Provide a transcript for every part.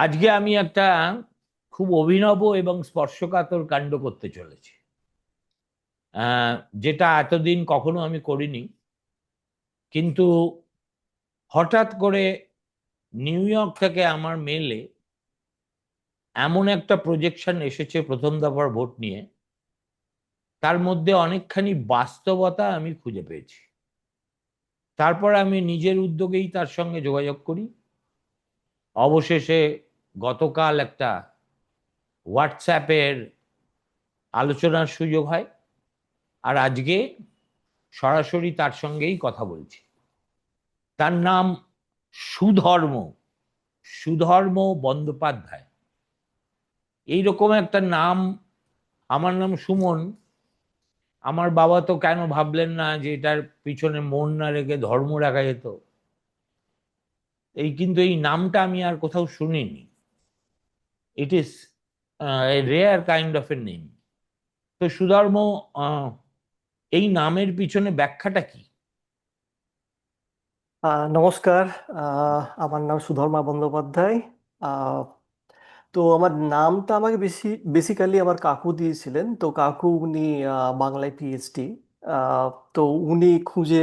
আজকে আমি একটা খুব অভিনব এবং স্পর্শকাতর কাণ্ড করতে চলেছি। আহ, যেটা এতদিন কখনো আমি করিনি। কিন্তু হঠাৎ করে নিউ ইয়র্ক থেকে আমার মেলে এমন একটা প্রজেকশন এসেছে প্রথম দফার ভোট নিয়ে, তার মধ্যে অনেকখানি বাস্তবতা আমি খুঁজে পেয়েছি। তারপর আমি নিজের উদ্যোগেই তার সঙ্গে যোগাযোগ করি। অবশেষে গতকাল একটা হোয়াটসঅ্যাপের আলোচনার সুযোগ হয়, আর আজকে সরাসরি তার সঙ্গেই কথা বলছি। তার নাম সুধর্ম সুধর্ম বন্দ্যোপাধ্যায়। এইরকম একটা নাম, আমার নাম সুমন। আমার বাবা তো কেন ভাবলেন না যে এটার পিছনে মন না রেখে ধর্ম রাখা যেত। কিন্তু এই নামটা আমি আর কোথাও শুনিনি। ইট is a rare kind of a name. তো সুধর্ম, আহ, এই নামের পিছনে ব্যাখ্যাটা কি? নমস্কার। আমার নাম সুধর্মা বন্দ্যোপাধ্যায়। আহ, তো আমার নামটা আমাকে বেসিক্যালি আমার কাকু দিয়েছিলেন। তো কাকু উনি বাংলায় পিএইচডি। তো উনি খুঁজে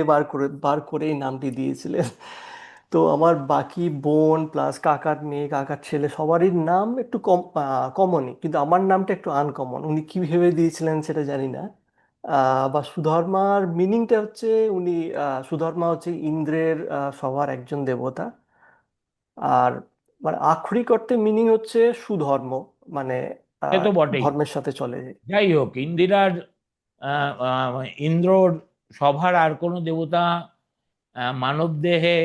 বার করে এই নামটি দিয়েছিলেন। তো আমার বাকি বোন প্লাস কাকার মেয়ে কাকার ছেলে সবারই নাম একটু কমনই, কিন্তু আমার নামটা একটু আনকমন। উনি কি ভেবে দিয়েছিলেন সেটা জানি না। বা সুধর্মার মিনিংটা হচ্ছে উনি সুধর্মা হচ্ছে ইন্দ্রের সবার একজন দেবতা। আর মানে আক্ষরিক অর্থে মিনিং হচ্ছে সুধর্ম, মানে সে তো বটেই। ধর্মের সাথে চলে। যাই হোক, ইন্দিরার ইন্দ্রর সভার আর কোনো দেবতা মানব দেহে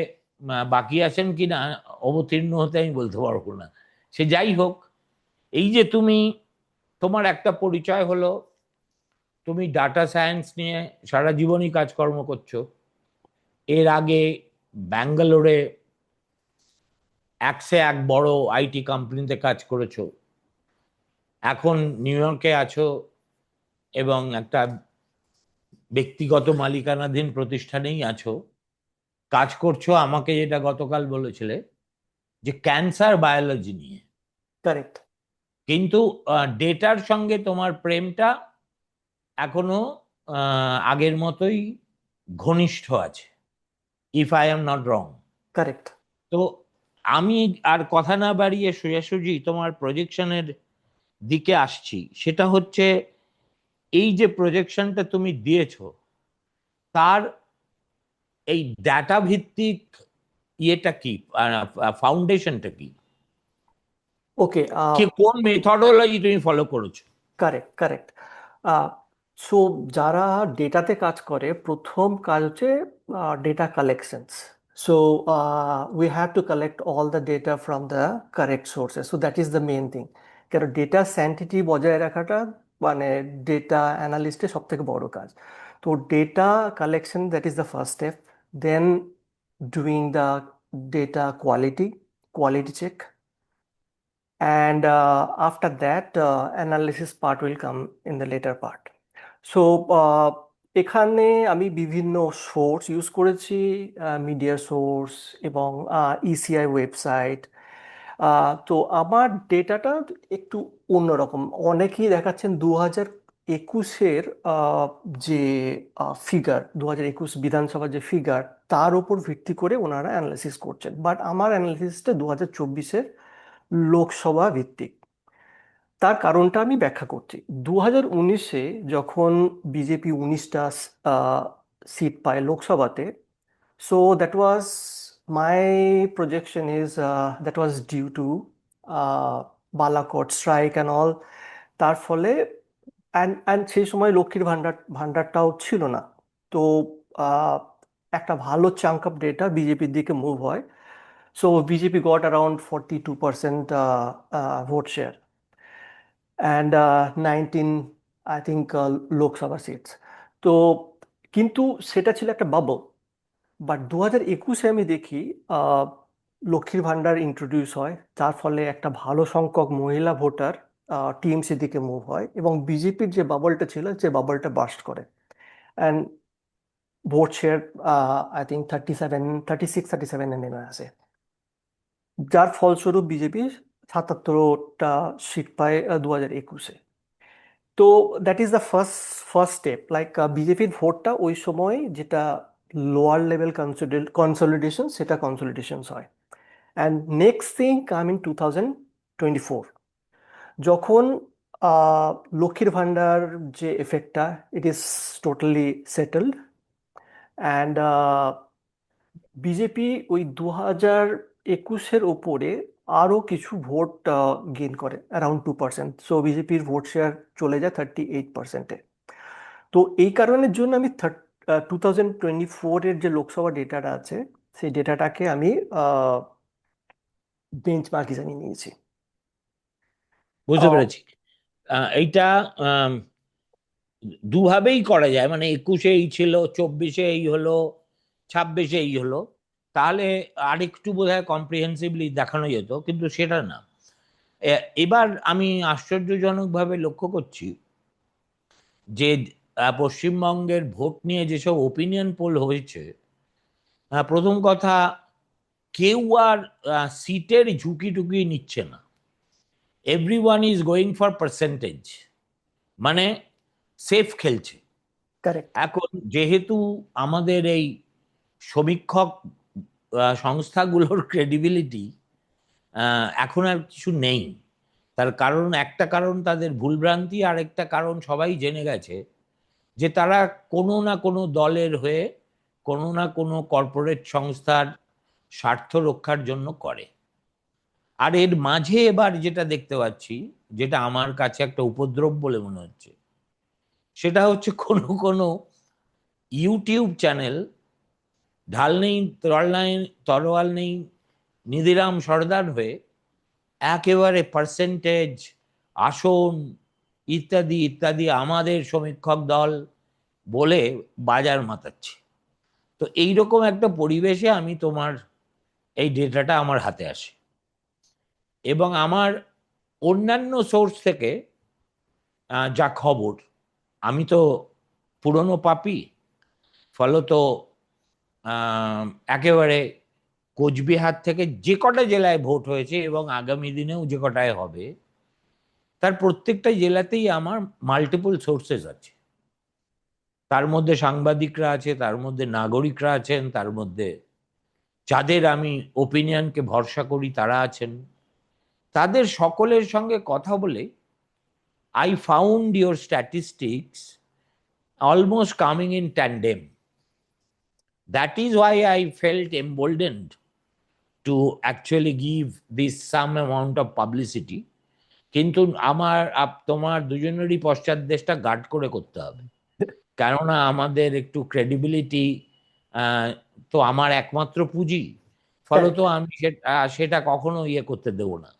বাকি আছেন কিনা অবতীর্ণ হতে আমি বলতে পারবো না। সে যাই হোক, এই যে তুমি, তোমার একটা পরিচয় হলো তুমি ডাটা সায়েন্স নিয়ে সারা জীবনই কাজকর্ম করছো। এর আগে ব্যাঙ্গালোরে একসে এক বড় আইটি কোম্পানিতে কাজ করেছো। এখন নিউ ইয়র্কে আছো এবং একটা ব্যক্তিগত মালিকানাধীন প্রতিষ্ঠানেই আছো, কাজ করছো। আমাকে যেটা গতকাল বলেছিলে যে ক্যান্সার বায়োলজি নিয়ে, কারেক্ট। কিন্তু ডেটার সঙ্গে তোমার প্রেমটা এখনো আগের মতোই ঘনিষ্ঠ আছে, if I am not wrong. Correct. তো আমি আর কথা না বাড়িয়ে সোজাসুজি তোমার প্রজেকশনের দিকে আসছি। সেটা হচ্ছে, এই যে প্রজেকশনটা তুমি দিয়েছো, তার এই ডাটা ভিত্তিক ইয়েটা কি, ফাউন্ডেশনটা কি, ওকে। কি কোন মেথডোলজি তুমি ফলো করেছো? Correct, correct. সো যারা ডেটাতে কাজ করে প্রথম কাজ হচ্ছে data collections. So we have to collect all the data from the correct sources, so that is the main thing. কারণ ডেটা স্যান্টিটি বজায় রাখাটা মানে ডেটা অ্যানালিস্টের সব থেকে বড় কাজ। তো data collection, that is the first step. Then doing the data quality check, and after that analysis part will come in the later part. So এখানে আমি বিভিন্ন সোর্স ইউজ করেছি, মিডিয়া সোর্স এবং ইসিআই ওয়েবসাইট। তো আমার ডেটাটা একটু অন্যরকম। অনেকেই দেখাচ্ছেন 2021-এর যে ফিগার, 2021 বিধানসভার যে ফিগার, তার উপর ভিত্তি করে ওনারা অ্যানালাইসিস করছেন। বাট আমার অ্যানালাইসিসটা 2024-এর লোকসভা ভিত্তিক। তার কারণটা আমি ব্যাখ্যা করছি। 2019-এ যখন বিজেপি 19টা সিট পায় লোকসভাতে, so that was my projection is that was due to Balakot strike and all. তার ফলে অ্যান্ড সেই সময় লক্ষ্মীর ভাণ্ডারটাও ছিল না। তো আহ, একটা ভালো চাঙ্ক অফ ডেটা বিজেপির দিকে মুভ হয়। So BJP got around 42% vote share and 19, I think, Lok Sabha seats. তো কিন্তু সেটা ছিল একটা বাবল। বাট 2021-এ আমি দেখি আহ, লক্ষ্মীর ভাণ্ডার ইন্ট্রোডিউস হয়, যার ফলে একটা ভালো সংখ্যক মহিলা ভোটার টিএমসি দিকে মুভ হয় এবং বিজেপির যে বাবলটা ছিল যে বাবলটা বাস্ট করে। And vote share I think 37, 36, 37-এ নেমে আসে, যার ফলস্বরূপ বিজেপি সাতাত্তরটা সিট পায় 2021-এ। তো that is the first first step, like বিজেপির ভোটটা ওই সময় যেটা লোয়ার লেভেল কনসলিডেশন, সেটা কনসলিডেশনস হয়। And next thing come in 2024, যখন আহ, লক্ষ্মীর ভান্ডার যে এফেক্টটা, it is totally settled. And BJP ওই 2021-এর ওপরে আরও কিছু ভোট গেইন করে, অ্যারাউন্ড 2%। সো বিজেপির ভোট শেয়ার চলে যায় 38%-এ। তো এই কারণের জন্য আমি 2024-এর যে লোকসভা ডেটাটা আছে, সেই ডেটাটাকে আমি বেঞ্চ মার্ক হিসাবে নিয়েছি। বুঝতে আহ, পেরেছি। এইটা আম, দুভাবেই করা যায়, মানে 21-এ এই ছিল, 24-এ এই হলো, 26-এ এই হলো, তাহলে আরেকটু বোধহয় কম্প্রিহেন্সিভলি দেখানো যেত, কিন্তু সেটা না। এবার আমি আশ্চর্যজনকভাবে লক্ষ্য করছি যে পশ্চিমবঙ্গের ভোট নিয়ে যেসব ওপিনিয়ন পোল হয়েছে, প্রথম কথা, কেউ আর সিটের ঝুঁকি টুকি নিচ্ছে না। Everyone is going for percentage, মানে সেফ খেলছে। কারেক্ট। এখন যেহেতু আমাদের এই সমীক্ষক সংস্থাগুলোর ক্রেডিবিলিটি এখন আর কিছু নেই, তার কারণ, একটা কারণ তাদের ভুলভ্রান্তি, আর একটা কারণ সবাই জেনে গেছে যে তারা কোনো না কোনো দলের হয়ে, কোনো না কোনো কর্পোরেট সংস্থার স্বার্থ রক্ষার জন্য করে। আর এর মাঝে এবার যেটা দেখতে পাচ্ছি, যেটা আমার কাছে একটা উপদ্রব বলে মনে হচ্ছে, সেটা হচ্ছে কোনো কোনো ইউটিউব চ্যানেল, ঢাল নেই, তরোয়াল নেই, নিধিরাম সর্দার হয়ে একেবারে পার্সেন্টেজ, আসন, ইত্যাদি ইত্যাদি আমাদের সমীক্ষক দল বলে বাজার মাতাচ্ছে। তো এইরকম একটা পরিবেশে আমি তোমার এই ডেটাটা আমার হাতে আসে, এবং আমার অন্যান্য সোর্স থেকে যা খবর, আমি তো পুরনো পাপী, ফলত আহ, একেবারে কোচবিহার থেকে যে কটা জেলায় ভোট হয়েছে এবং আগামী দিনেও যে কটায় হবে, তার প্রত্যেকটা জেলাতেই আমার মাল্টিপল সোর্সেস আছে। তার মধ্যে সাংবাদিকরা আছে, তার মধ্যে নাগরিকরা আছেন, তার মধ্যে যাদের আমি ওপিনিয়নকে ভরসা করি তারা আছেন। তাদের সকলের সঙ্গে কথা বলে I found your statistics almost coming in tandem. That is why I felt emboldened to actually give this some amount of publicity. কিন্তু আমার তোমার দুজনেরই পশ্চাৎদেশটা গার্ড করে করতে হবে, কেননা আমাদের একটু ক্রেডিবিলিটি তো আমার একমাত্র পুঁজি, ফলত কারেক্ট। আমি সেটা কখনো ইয়ে করতে দেবো না।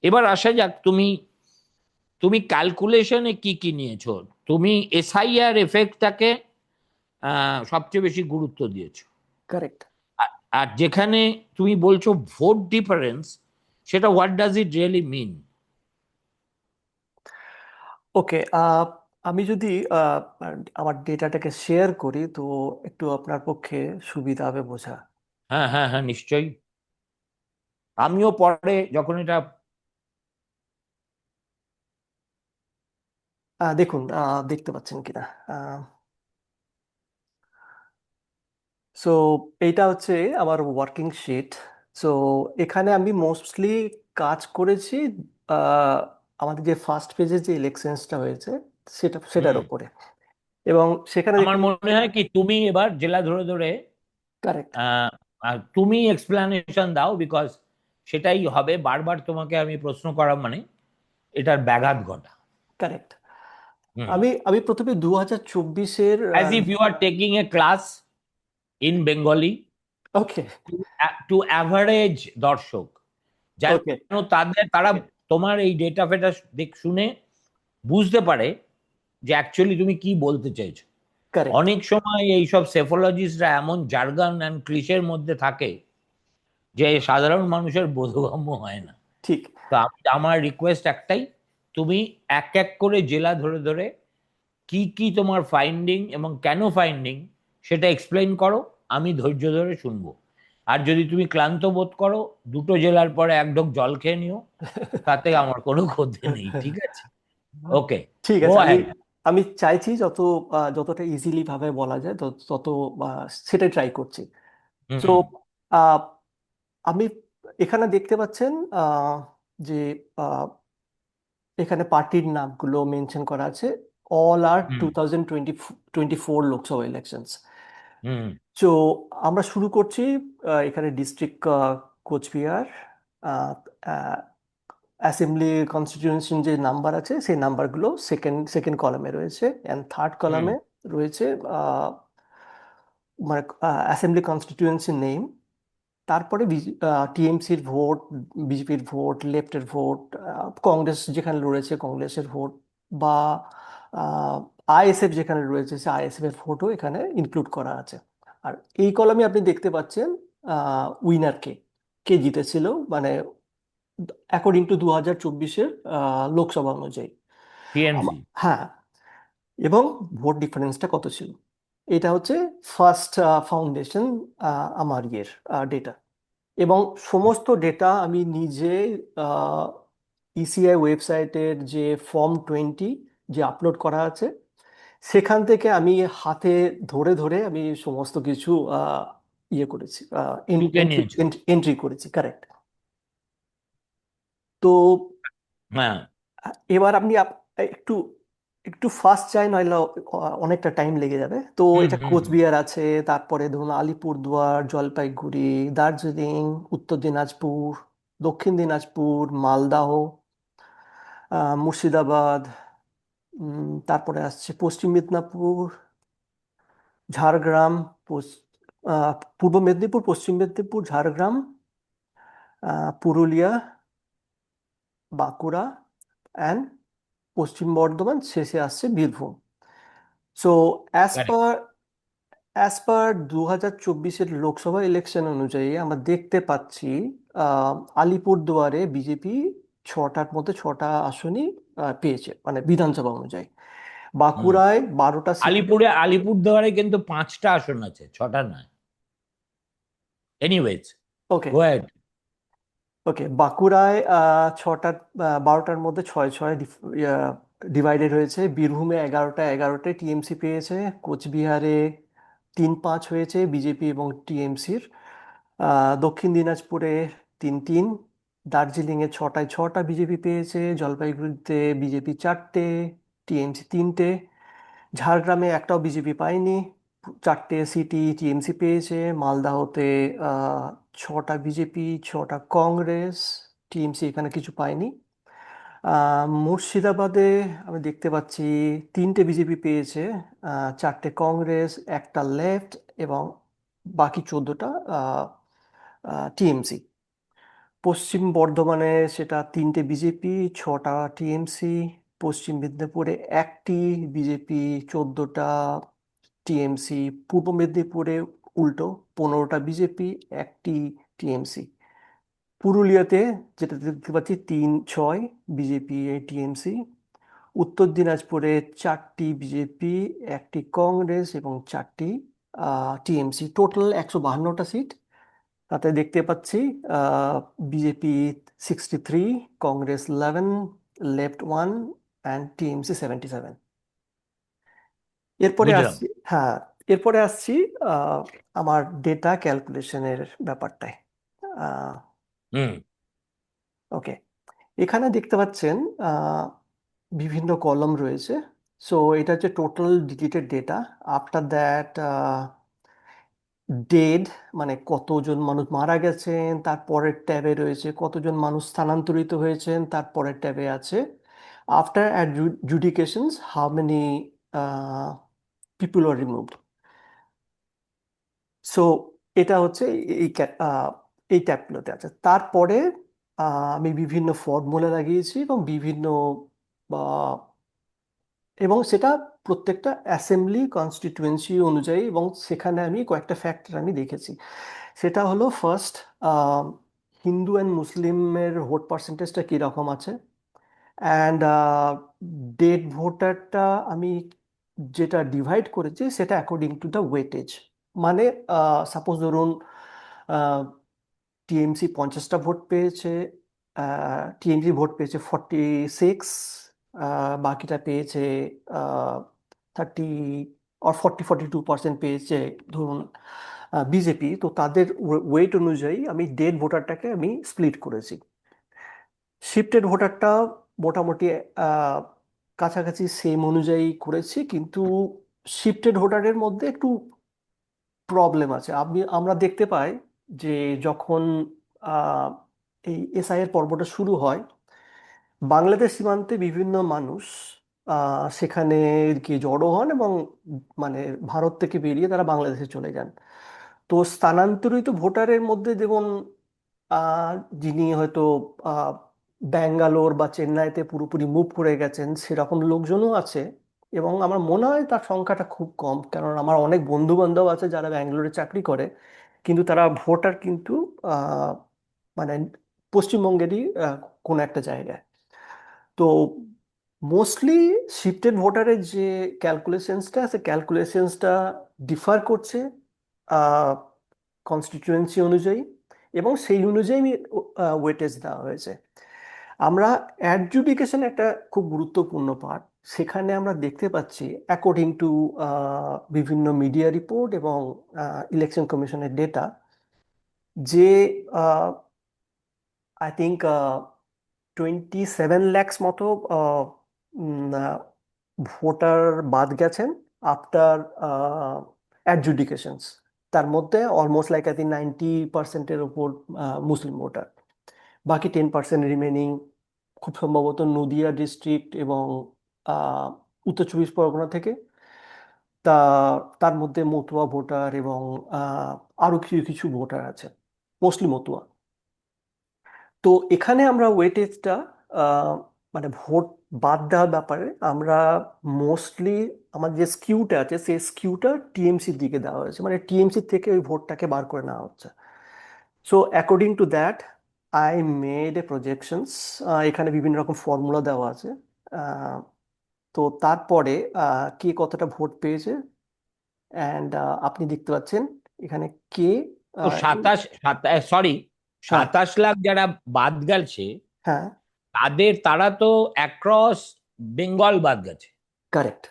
এবার আসা যাক, তুমি তুমি ক্যালকুলেশনে কি কি নিয়েছো? তুমি এসআইআর এফেক্টটাকে সবচেয়ে বেশি গুরুত্ব দিয়েছো। কারেক্ট। আর আর যেখানে তুমি বলছো ভোট ডিফারেন্স, সেটা হোয়াট ডাজ ইট রিয়েলি মিন? ওকে, আমি যদি আমার ডেটাটাকে শেয়ার করি, তো একটু আপনার পক্ষে সুবিধা হবে বোঝা। হ্যাঁ, হ্যাঁ, হ্যাঁ, নিশ্চয়ই। আমিও পরে যখন এটা দেখুন, দেখতে পাচ্ছেন কিনা। সো এইটা হচ্ছে আমার ওয়ার্কিং শিট। সো এখানে আমি মোস্টলি কাজ করেছি আহ, আমাদের যে ফার্স্ট পেজে যে ইলেকশনসটা হয়েছে, সেটার হুম, উপরে। এবং সেখানে আমার দেখুন। মনে হয় কি তুমি এবার জেলা ধরে ধরে কারেক্ট। আহ, তুমি এক্সপ্লানেশন দাও, বিকজ সেটাই হবে, বারবার তোমাকে আমি প্রশ্ন করা মানে এটার ব্যাঘাত ঘটা। কারেক্ট। হুম, আমি আমি প্রথমে 2024-এর। As if you are taking a class in Bengali okay. To average দর্শক, যেন ওকে। তারা তোমার এই ডেটা ফেটা শুনে বুঝতে পারে যে অ্যাকচুয়ালি তুমি কি বলতে চাইছো। কারেক্ট। অনেক সময় এইসব সেফোলজিস্টরা এমন জার্গান অ্যান্ড ক্লিশের মধ্যে থাকে যে সাধারণ মানুষের বোধগম্য হয় না। ঠিক। তো আমার রিকোয়েস্ট একটাই, তুমি এক এক করে জেলা ধরে ধরে কি কি তোমার ফাইন্ডিং এবং কেন ফাইন্ডিং সেটা এক্সপ্লেইন করো, আমি ধৈর্য ধরে শুনবো। আর যদি তুমি ক্লান্ত বোধ করো, দুটো জেলার পরে এক ঢোক জল খেয়ে নিও, তাতে আমার কোনো ক্ষতি নেই, ঠিক আছে? ওকে, ঠিক গো আছে, আমি অ্যাহেড। আমি চাইছি যতটা ইজিলি ভাবে বলা যায় তত সেটাই ট্রাই করছি। তো হুম। আমি এখানে দেখতে পাচ্ছেন যে আহ, এখানে পার্টির নামগুলো মেনশন করা আছে। অল আর হুম। 2024 লোকসভা ইলেকশনস। হুম। তো আমরা শুরু করছি এখানে ডিস্ট্রিক্ট কোচবিহার, অ্যাসেম্বলি কনস্টিটিউয়েন্সি যে নাম্বার আছে সেই নাম্বারগুলো সেকেন্ড সেকেন্ড কলামে রয়েছে, অ্যান্ড থার্ড হুম। কলামে রয়েছে আহ, মানে অ্যাসেম্বলি কনস্টিটিউয়েন্সি নেম। তারপরে টিএমসির ভোট, বিজেপির ভোট, লেফটের ভোট, কংগ্রেস যেখানে রয়েছে কংগ্রেসের ভোট, বা আইএসএফ যেখানে রয়েছে সে আইএসএফ এর ভোটও এখানে ইনক্লুড করা আছে। আর এই কলামে আপনি দেখতে পাচ্ছেন উইনার কে, কে জিতেছিল, মানে অ্যাকর্ডিং টু 2024-এর লোকসভা অনুযায়ী। টিএমসি। হ্যাঁ, এবং ভোট ডিফারেন্সটা কত ছিল। এটা হচ্ছে ফার্স্ট ফাউন্ডেশন আমার ডেটা। এবং সমস্ত ডেটা আমি নিজে ইসিআই ওয়েবসাইটের যে ফর্ম 20 যে আপলোড করা আছে সেখান থেকে আমি হাতে ধরে ধরে আমি সমস্ত কিছু ইয়ে করেছি, টুকে এন্ট্রি নিয়েছো? এন্ট্রি করেছি, কারেক্ট। তো হ্যাঁ। এবার আপনি একটু একটু ফাস্ট চাই, নইলে অনেকটা টাইম লেগে যাবে। তো হুম। এটা হুম। কোচবিহার আছে, তারপরে ধরুন আলিপুরদুয়ার, জলপাইগুড়ি, দার্জিলিং, উত্তর দিনাজপুর, দক্ষিণ দিনাজপুর, মালদাহ, মুর্শিদাবাদ, তারপরে আসছে পশ্চিম মেদিনীপুর, ঝাড়গ্রাম, পূর্ব মেদিনীপুর, পশ্চিম মেদিনীপুর, ঝাড়গ্রাম, পুরুলিয়া, বাঁকুড়া, অ্যান্ড পশ্চিম বর্ধমান, শেষে আসছে Birbhum. So as Correct. Per as per 2024-এর লোকসভা ইলেকশন অনুযায়ী আমরা দেখতে পাচ্ছি আহ, আলিপুরদুয়ারে বিজেপি ছটার মধ্যে ছটা আসনই পেয়েছে, মানে বিধানসভা অনুযায়ী। হুম। বাঁকুড়ায় 12টা সিট। আলিপুরদুয়ারে কিন্তু 5টা আসন আছে, 6টা নয়। এনিওয়েজ, ওকে, গো অ্যাহেড। ওকে, বাঁকুড়ায় 12টার মধ্যে ছয় ছয় ডিভাইডেড হয়েছে। বীরভূমে 11টায় টিএমসি পেয়েছে। কোচবিহারে 3-5 হয়েছে বিজেপি এবং টিএমসির। দক্ষিণ দিনাজপুরে 3-3। দার্জিলিংয়ে 6টায় 6টা বিজেপি পেয়েছে। জলপাইগুড়িতে বিজেপি 4টে, টিএমসি 3টে। ঝাড়গ্রামে একটাও বিজেপি পায়নি, 4টে সিটি টিএমসি পেয়েছে। মালদাহতে 6টা বিজেপি, 6টা কংগ্রেস, টিএমসি এখানে কিছু পায়নি। মুর্শিদাবাদে আমি দেখতে পাচ্ছি 3টে বিজেপি পেয়েছে, 4টে কংগ্রেস, একটা লেফট, এবং বাকি 14টা টিএমসি। পশ্চিম বর্ধমানে সেটা 3টে বিজেপি, 6টা টিএমসি। পশ্চিম মেদিনীপুরে একটি বিজেপি, 14টা টিএমসি। পূর্ব মেদিনীপুরে উল্টো, 15টা বিজেপি, একটি টিএমসি। পুরুলিয়াতে যেটা দেখতে পাচ্ছি 3-6 বিজেপি, টিএমসি। উত্তর দিনাজপুরে 4টি বিজেপি, একটি কংগ্রেস এবং 4টি টিএমসি। Total 152টা seat. তাতে দেখতে পাচ্ছি BJP 63, Congress 11, left 1, and TMC 77। এরপরে বুঝলাম। আসছি, হ্যাঁ, এরপরে আসছি আহ, আমার ডেটা ক্যালকুলেশনের ব্যাপারটায়। হুম। ওকে, এখানে দেখতে পাচ্ছেন আহ, বিভিন্ন কলম রয়েছে। সো এটা হচ্ছে total deleted data. After that dead, মানে কতজন মানুষ মারা গেছেন, তারপরের ট্যাবে রয়েছে কতজন মানুষ স্থানান্তরিত হয়েছেন, তারপরের ট্যাবে আছে after adjudications how many people are removed. So এটা হচ্ছে এই এই ট্যাবগুলোতে আছে। তারপরে আমি বিভিন্ন ফর্মুলা লাগিয়েছি এবং বিভিন্ন আহ, এবং সেটা প্রত্যেকটা অ্যাসেম্বলি কনস্টিটিউয়েন্সি অনুযায়ী, এবং সেখানে আমি কয়েকটা ফ্যাক্টর আমি দেখেছি। সেটা হলো ফার্স্ট, হিন্দু অ্যান্ড মুসলিমের ভোট পার্সেন্টেজটা কীরকম আছে, অ্যান্ড ডেড ভোটারটা আমি যেটা ডিভাইড করেছি সেটা অ্যাকর্ডিং টু দ্য ওয়েটেজ। মানে সাপোজ ধরুন টিএমসি 50টা ভোট পেয়েছে, টিএমসি ভোট পেয়েছে 46, বাকিটা পেয়েছে 30 আর 42% পেয়েছে ধরুন বিজেপি। তো তাদের ওয়েট অনুযায়ী আমি ডেড ভোটারটাকে আমি স্প্লিট করেছি। শিফটেড ভোটারটা মোটামুটি আহ, কাছাকাছি সেম অনুযায়ী করেছি, কিন্তু শিফটেড ভোটারের মধ্যে একটু প্রবলেম আছে। আমরা দেখতে পাই যে যখন আহ, এই এসআইয়ের পর্বটা শুরু হয়, বাংলাদেশ সীমান্তে বিভিন্ন মানুষ সেখানে গিয়ে জড়ো হন এবং মানে ভারত থেকে বেরিয়ে তারা বাংলাদেশে চলে যান। তো স্থানান্তরিত ভোটারের মধ্যে যেমন আহ, যিনি হয়তো আহ, ব্যাঙ্গালোর বা চেন্নাইতে পুরোপুরি মুভ করে গেছেন সেরকম লোকজনও আছে। এবং আমার মনে হয় তার সংখ্যাটা খুব কম, কারণ আমার অনেক বন্ধু বান্ধব আছে যারা ব্যাঙ্গালোরে চাকরি করে, কিন্তু তারা ভোটার কিন্তু আহ, মানে পশ্চিমবঙ্গেরই কোনো একটা জায়গায়। তো মোস্টলি শিফটেড ভোটারের যে ক্যালকুলেশনসটা, সে ক্যালকুলেশনসটা ডিফার করছে কনস্টিটিউয়েন্সি অনুযায়ী, এবং সেই অনুযায়ী ওয়েটেজ দেওয়া হয়েছে। আমরা অ্যাডজুডিকেশন একটা খুব গুরুত্বপূর্ণ পার্ট। সেখানে আমরা দেখতে পাচ্ছি অ্যাকর্ডিং টু বিভিন্ন মিডিয়া রিপোর্ট এবং ইলেকশন কমিশনের ডেটা, যে আই থিঙ্ক 27 lakhs মতো ভোটার বাদ গেছেন আফটার অ্যাডজুডিকেশনস। তার মধ্যে অলমোস্ট লাইক আই থিঙ্ক 90%-এর উপর মুসলিম ভোটার। বাকি 10% রিমেনিং খুব সম্ভবত নদিয়া ডিস্ট্রিক্ট এবং আহ, উত্তর চব্বিশ পরগনা থেকে। তা তার মধ্যে মতুয়া ভোটার এবং আহ, আরো কিছু কিছু ভোটার আছে, মোস্টলি মতুয়া। তো এখানে আমরা ওয়েটেজটা মানে ভোট বাদ দেওয়ার ব্যাপারে আমরা মোস্টলি আমার যে স্কিউটা আছে সেই স্কিউটা টিএমসির দিকে দেওয়া হয়েছে, মানে টিএমসি থেকে ওই ভোটটাকে বার করে নেওয়া হচ্ছে। So according to that I made a projections. এখানে বিভিন্ন রকম ফর্মুলা দেওয়া আছে। আহ, তো তারপরে কে কতটা ভোট পেয়েছে, অ্যান্ড আপনি দেখতে পাচ্ছেন এখানে কে তো আহ, 27 লাখ যারা বাদ গেছে, হ্যাঁ, তারা তো অ্যাক্রস বেঙ্গল বাদ গেছে, correct,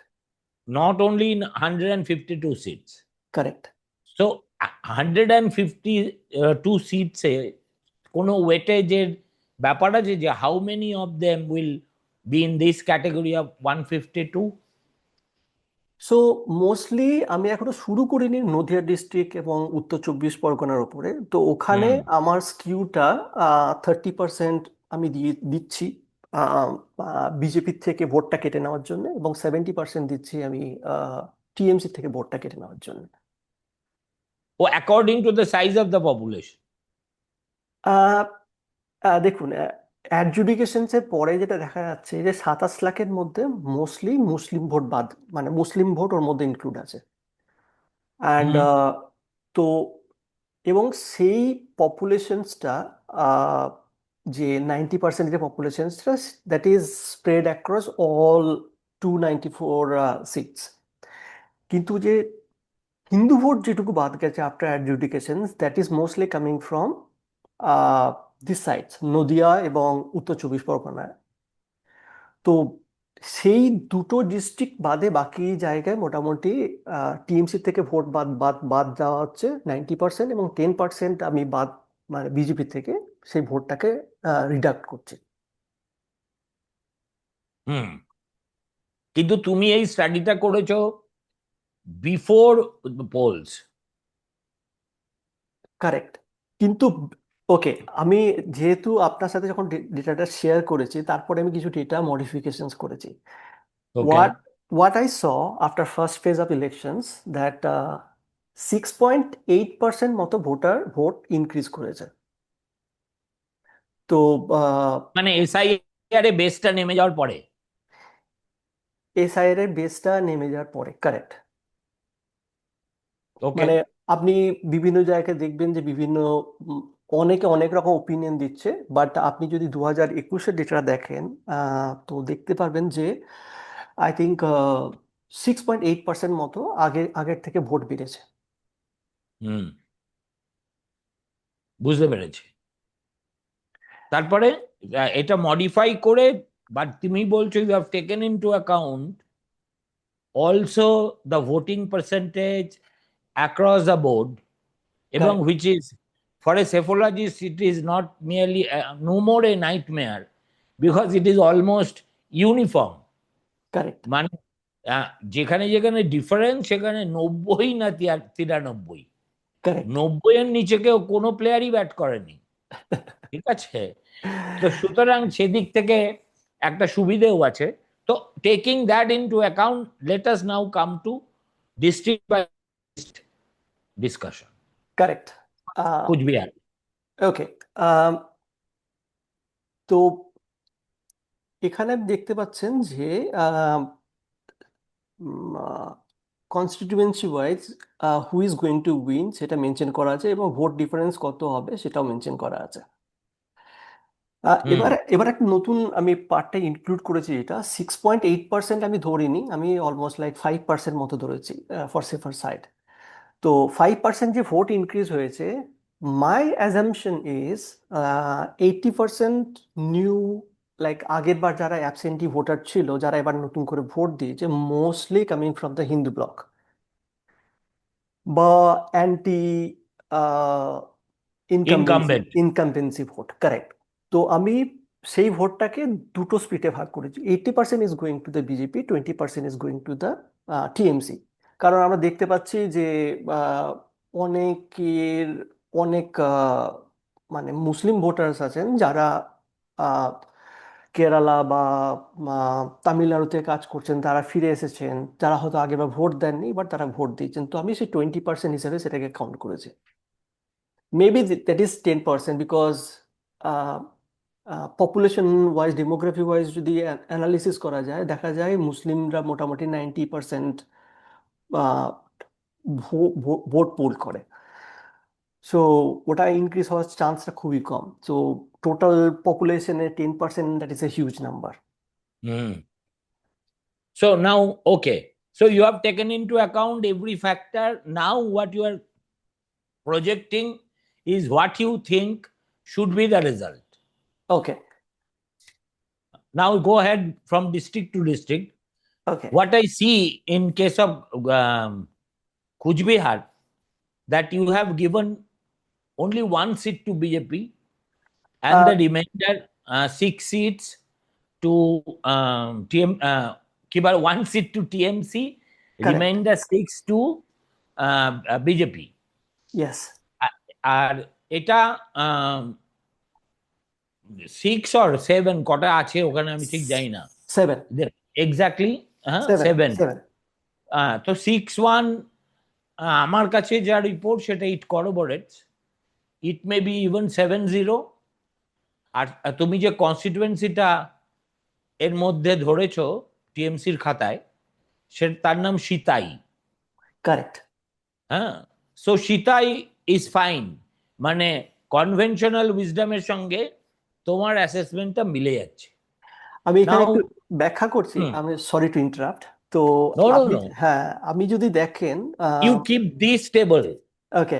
not only in 152 seats. Correct. So 152 সিটসে কোনো ওয়েটেজের ব্যাপার আছে যে how many of them will be in this category of 152? So mostly আমি এখনো শুরু করিনি নদিয়া ডিস্ট্রিক্ট এবং উত্তর চব্বিশ পরগনার ওপরে। তো ওখানে হুম। আমার স্কিউটা 30% আমি দিচ্ছি বিজেপির থেকে ভোটটা কেটে নেওয়ার জন্য, এবং 70% দিচ্ছি আমি টিএমসি থেকে ভোটটা কেটে নেওয়ার জন্য। ও according to the size of the population. Ah, দেখুন, অ্যাডজুডিকেশনসের পরে যেটা দেখা যাচ্ছে যে 27 লাখের মধ্যে মোস্টলি মুসলিম ভোট বাদ, মানে মুসলিম ভোট ওর মধ্যে ইনক্লুড আছে। And hmm. তো এবং সেই পপুলেশনসটা যে 90% যে পপুলেশনসটা, that is spread across all 294 seats. কিন্তু যে হিন্দু ভোট যেটুকু বাদ গেছে after adjudication, that is mostly coming from this sides, Nadia এবং উত্তর চব্বিশ পরগনা। তো সেই দুটো ডিস্ট্রিক্ট বাদে বাকি জায়গায় মোটামুটি টিএমসি থেকে ভোট বাদ বাদ বাদ দেওয়া হচ্ছে 90%, এবং 10% আমি বাদ, মানে বিজেপি থেকে সেই ভোটটাকে রিডাক্ট করছি। হুম। কিন্তু তুমি এই স্টাডিটা করেছো বিফোর পোলস। কারেক্ট। কিন্তু ওকে, আমি যেহেতু আপনার সাথে যখন ডেটাটা শেয়ার করেছি, তারপরে আমি কিছু ডেটা মডিফিকেশনস করেছি। ওকে। What what I saw after first phase of elections, that 6.8% মতো ভোট ইনক্রিজ করেছে। তো মানে এসআইআর এ বেসটা নেমে যাওয়ার পরে। এসআইআর এর বেসটা নেমে যাওয়ার পরে, কারেক্ট। ওকে। মানে আপনি বিভিন্ন জায়গায় দেখবেন যে বিভিন্ন উম, অনেকে অনেক রকম ওপিনিয়ন দিচ্ছে, বাট আপনি যদি 2021-এর ডেটা দেখেন তো দেখতে পারবেন যে আই থিঙ্ক 6.8% মতো আগের থেকে ভোট বেড়েছে। হুম। বুঝতে পেরেছি। তারপরে এটা মডিফাই করে, বাট তুমি বলছো you have taken into account also the voting percentage across the board, এবং Correct. which is for a cephalogist it is not merely no more a nightmare because it is almost uniform. Correct. মানে যেখানে যেখানে difference সেখানে 90 না 93, Correct. 90-এর নিচে কেউ কোনো প্লেয়ারই bat করেনি, ঠিক আছে? তো সুতরাং সেদিক থেকে একটা সুবিধেও আছে। তো taking that into account, let us now come to district by discussion. Correct. Cooch Behar. Okay. তো এখানে দেখতে পাচ্ছেন যে constituency wise who is going to win সেটা মেনশন করা আছে, এবং ভোট ডিফারেন্স কত হবে সেটাও মেনশন করা আছে। হুম। এবার এবার একটা নতুন আমি পার্টটা ইনক্লুড করেছি, এটা 6.8% আমি ধরিনি, আমি অলমোস্ট লাইক 5% মতো ধরেছি ফর সেফার সাইড। তো 5% যে ভোট ইনক্রিজ হয়েছে, মাই অ্যাজাম্পশন ইজ 80% নিউ, লাইক আগের বার যারা অ্যাবসেন্টি ভোটার ছিল, যারা এবার নতুন করে ভোট দিয়েছে, mostly coming from the Hindu block বা anti incumbency incumbent. Incumbency vote, correct. তো আমি সেই ভোটটাকে দুটো স্প্লিটে ভাগ করেছি, 80% is going to the BJP, 20% is going to the TMC. কারণ আমরা দেখতে পাচ্ছি যে আহ, অনেকের অনেক মানে মুসলিম ভোটার্স আছেন যারা আহ, কেরালা বা তামিলনাড়ুতে কাজ করছেন, তারা ফিরে এসেছেন, যারা হয়তো আগেবার ভোট দেননি, বাট তারা ভোট দিয়েছেন। তো আমি সেই 20% হিসেবে সেটাকে কাউন্ট করেছি। Maybe that is 10% because population wise, demography wise যদি অ্যানালিসিস করা যায়, দেখা যায় মুসলিমরা মোটামুটি 90% ভোট পোল করে। সো ওটা ইনক্রিজ হওয়ার চান্সটা খুবই কম। সো টোটাল পপুলেশনের 10%, that is a huge number. Hmm. So now, okay. So you have taken into account every factor. Now what you are projecting is what you think should be the result. Okay. Now go ahead from district to district. Okay. What I see in case of Kuch Bihar, that you have given only one seat to BJP and the remainder 6 seats to one seat to TMC, correct. remainder 6 to BJP. Yes. আর এটা 6 or 7 কটা আছে ওখানে আমি ঠিক জানি না 7। Exactly. হ্যাঁ, 7। 7। 7। তো 6-1, আমার কাছে যা রিপোর্ট সেটা ইট করোবরেটস, ইট মে বি ইভেন 7-0। আর তুমি যে কনস্টিটুয়েন্সিটা এর মধ্যে ধরেছো টিএমসির খাতায়, সে তার নাম সিতাই। কারেক্ট। হ্যাঁ, সো সিতাই ইজ ফাইন, মানে কনভেনশনাল উইজডমের সঙ্গে তোমার অ্যাসেসমেন্টটা মিলে যাচ্ছে। আমি এখানে নাও, একটু ব্যাখ্যা করছি, হুম, আমি সরি টু ইন্টারাপ্ট। তো নো নো আপনি, নো, হ্যাঁ, আমি যদি দেখেন, you keep this table. Okay,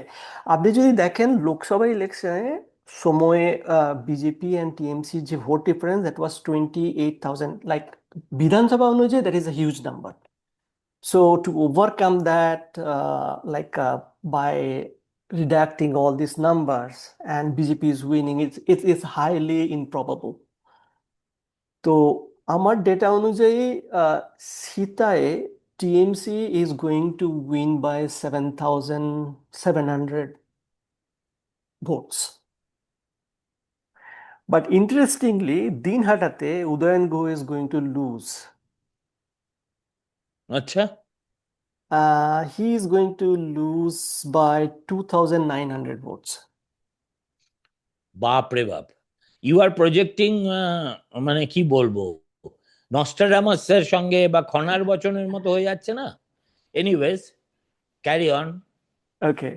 আপনি যদি দেখেন লোকসভা ইলেকশনে সময়ে বিজেপি অ্যান্ড টিএমসি যে vote difference, that was 28,000, like Bidhan Sabha অনুযায়ী that is a huge number. So to overcome that, like by redacting all these numbers and BJP is winning, it's highly improbable. তো আমার data অনুযায়ী সীতায় TMC is going to win by 7,700 votes. But interestingly দিনহাটাতে Udayan Guha is going to lose. আচ্ছা, he is going to lose by 2,900 votes. বাপ রে বাপ, you R projecting, মানে কি বলবো, নস্ট্রাডামাসের সঙ্গে বা খনার বচনের মতো হয়ে যাচ্ছে না? Anyways, carry on. Okay.